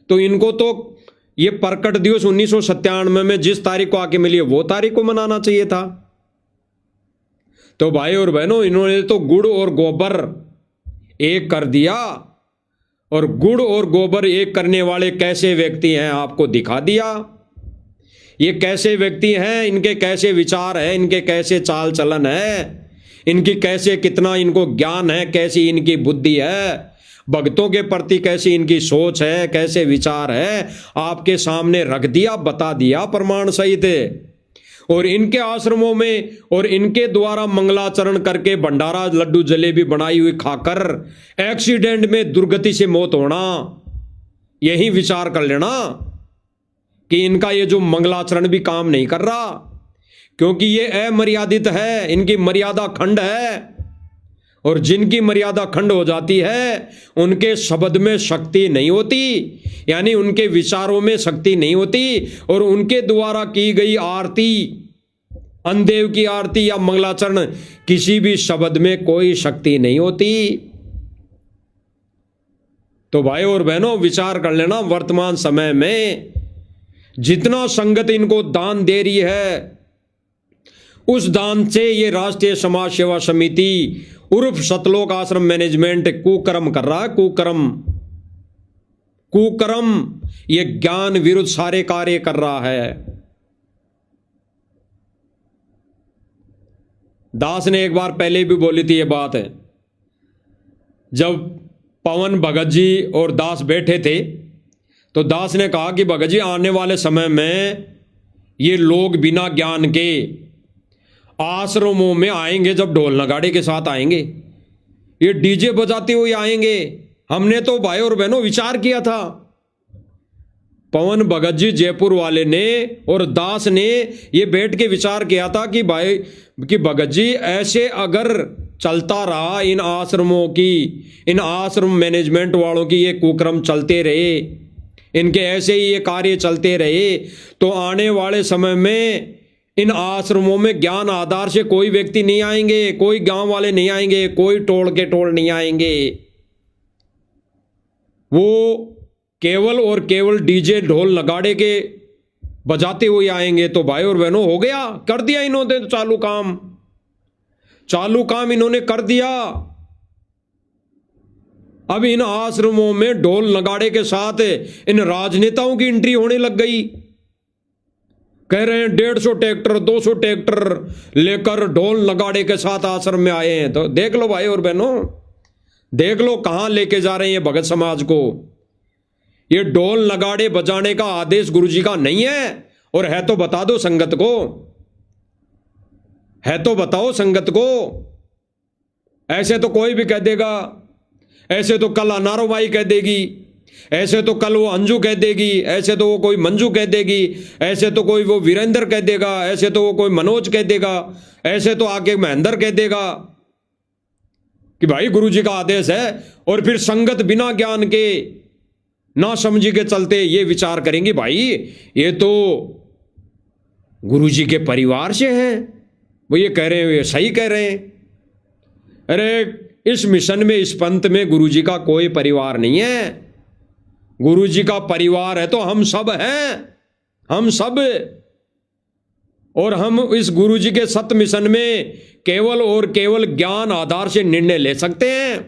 तो इनको तो ये प्रकट दिवस 1997 में जिस तारीख को आके मिली है वो तारीख को मनाना चाहिए था। तो भाई और बहनों, इन्होंने तो गुड़ और गोबर एक कर दिया, और गुड़ और गोबर एक करने वाले कैसे व्यक्ति हैं आपको दिखा दिया। ये कैसे व्यक्ति हैं, इनके कैसे विचार है, इनके कैसे चाल चलन है, इनकी कैसे कितना इनको ज्ञान है, कैसी इनकी बुद्धि है, भक्तों के प्रति कैसी इनकी सोच है, कैसे विचार है, आपके सामने रख दिया, बता दिया प्रमाण सहित। और इनके आश्रमों में और इनके द्वारा मंगलाचरण करके भंडारा लड्डू जलेबी बनाई हुई खाकर एक्सीडेंट में दुर्गति से मौत होना, यही विचार कर लेना कि इनका ये जो मंगलाचरण भी काम नहीं कर रहा, क्योंकि ये अमर्यादित है, इनकी मर्यादा खंड है। और जिनकी मर्यादा खंड हो जाती है उनके शब्द में शक्ति नहीं होती, यानी उनके विचारों में शक्ति नहीं होती, और उनके द्वारा की गई आरती, अनदेव की आरती या मंगलाचरण, किसी भी शब्द में कोई शक्ति नहीं होती। तो भाई और बहनों, विचार कर लेना, वर्तमान समय में जितना संगत इनको दान दे रही है उस दान से ये राष्ट्रीय समाज सेवा समिति उर्फ सतलोक आश्रम मैनेजमेंट कुकर्म कर रहा है। कुकर्म, कुकर्म, ये ज्ञान विरुद्ध सारे कार्य कर रहा है। दास ने एक बार पहले भी बोली थी ये बात है, जब पवन भगत जी और दास बैठे थे तो दास ने कहा कि भगत जी, आने वाले समय में ये लोग बिना ज्ञान के आश्रमों में आएंगे, जब ढोल नगाड़े के साथ आएंगे, ये डीजे बजाते हुए आएंगे। हमने तो भाई और बहनों विचार किया था, पवन भगत जी जयपुर वाले ने और दास ने ये बैठ के विचार किया था कि भाई कि भगत जी, ऐसे अगर चलता रहा इन आश्रमों की, इन आश्रम मैनेजमेंट वालों की ये कुक्रम चलते रहे, इनके ऐसे ही ये कार्य चलते रहे, तो आने वाले समय में इन आश्रमों में ज्ञान आधार से कोई व्यक्ति नहीं आएंगे, कोई गांव वाले नहीं आएंगे, कोई टोल के टोल नहीं आएंगे, वो केवल और केवल डीजे ढोल नगाड़े के बजाते हुए आएंगे। तो भाई और बहनों, हो गया, कर दिया इन्होंने तो चालू काम, चालू काम इन्होंने कर दिया। अब इन आश्रमों में ढोल नगाड़े के साथ इन राजनेताओं की एंट्री होने लग गई। कह रहे हैं 150 ट्रैक्टर 200 ट्रैक्टर लेकर ढोल नगाड़े के साथ आश्रम में आए हैं। तो देख लो भाई और बहनों, देख लो कहां लेके जा रहे हैं भगत समाज को। ये ढोल नगाड़े बजाने का आदेश गुरुजी का नहीं है, और है तो बता दो संगत को, है तो बताओ संगत को। ऐसे तो कोई भी कह देगा ऐसे तो कल अनारोबाई कह देगी, ऐसे तो कल वो अंजू कह देगी, ऐसे तो वो कोई मंजू कह देगी, ऐसे तो कोई वो वीरेंद्र कह देगा, ऐसे तो वो कोई मनोज कह देगा, ऐसे तो आके महेंद्र कह देगा कि भाई गुरुजी का आदेश है। और फिर संगत बिना ज्ञान के, ना समझी के चलते ये विचार करेंगे भाई ये तो गुरुजी के परिवार से है, वो ये कह रहे हैं, ये सही कह रहे हैं। अरे इस मिशन में, इस पंथ में गुरुजी का कोई परिवार नहीं है। गुरुजी का परिवार है तो हम सब हैं, हम सब। और हम इस गुरुजी के सत मिशन में केवल और केवल ज्ञान आधार से निर्णय ले सकते हैं।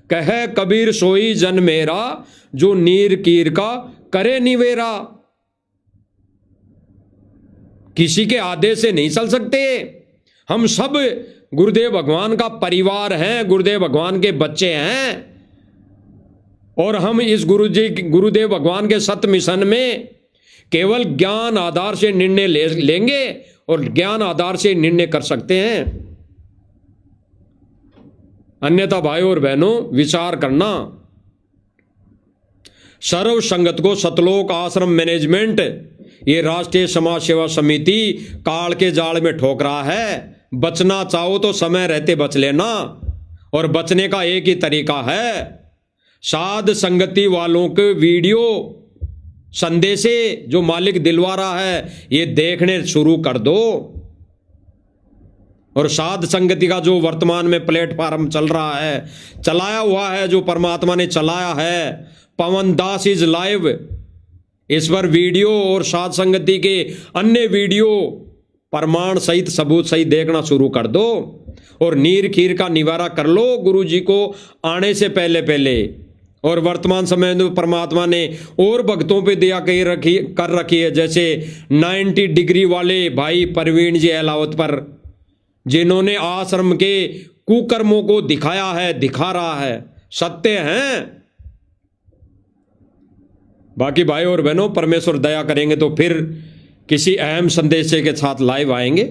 कहे कबीर सोई जन मेरा, जो नीर कीर का करे निवेरा। किसी के आदेश से नहीं चल सकते। हम सब गुरुदेव भगवान का परिवार हैं, गुरुदेव भगवान के बच्चे हैं। और हम इस गुरुदेव भगवान के सत मिशन में केवल ज्ञान आधार से निर्णय लेंगे और ज्ञान आधार से निर्णय कर सकते हैं। अन्यथा भाइयों और बहनों विचार करना। सर्व संगत को सतलोक आश्रम मैनेजमेंट, ये राष्ट्रीय समाज सेवा समिति काल के जाल में ठोक रहा है। बचना चाहो तो समय रहते बच लेना, और बचने का एक ही तरीका है, साध संगति वालों के वीडियो संदेशे जो मालिक दिलवा रहा है ये देखने शुरू कर दो। और साध संगति का जो वर्तमान में प्लेटफॉर्म चल रहा है, चलाया हुआ है, जो परमात्मा ने चलाया है, पवन दास इज लाइव, इस पर वीडियो और साध संगति के अन्य वीडियो प्रमाण सहित सबूत सहित देखना शुरू कर दो। और नीर खीर का निवारा कर लो गुरुजी को आने से पहले पहले। और वर्तमान समय में परमात्मा ने और भक्तों पे दया कर रखी है, जैसे 90 डिग्री वाले भाई प्रवीण जी अहलावत पर, जिन्होंने आश्रम के कुकर्मों को दिखाया है, दिखा रहा है, सत्य हैं। बाकी भाई और बहनों परमेश्वर दया करेंगे तो फिर किसी अहम संदेश के साथ लाइव आएंगे।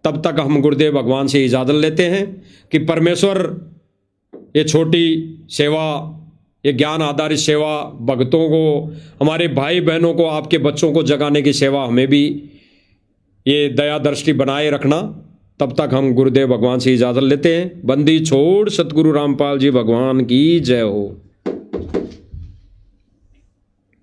तब तक हम गुरुदेव भगवान से इजाज़त लेते हैं कि परमेश्वर ये छोटी सेवा, ये ज्ञान आधारित सेवा भक्तों को, हमारे भाई बहनों को, आपके बच्चों को जगाने की सेवा हमें भी ये दया दृष्टि बनाए रखना। तब तक हम गुरुदेव भगवान से इजाज़त लेते हैं। बंदी छोड़ सतगुरु रामपाल जी भगवान की जय हो।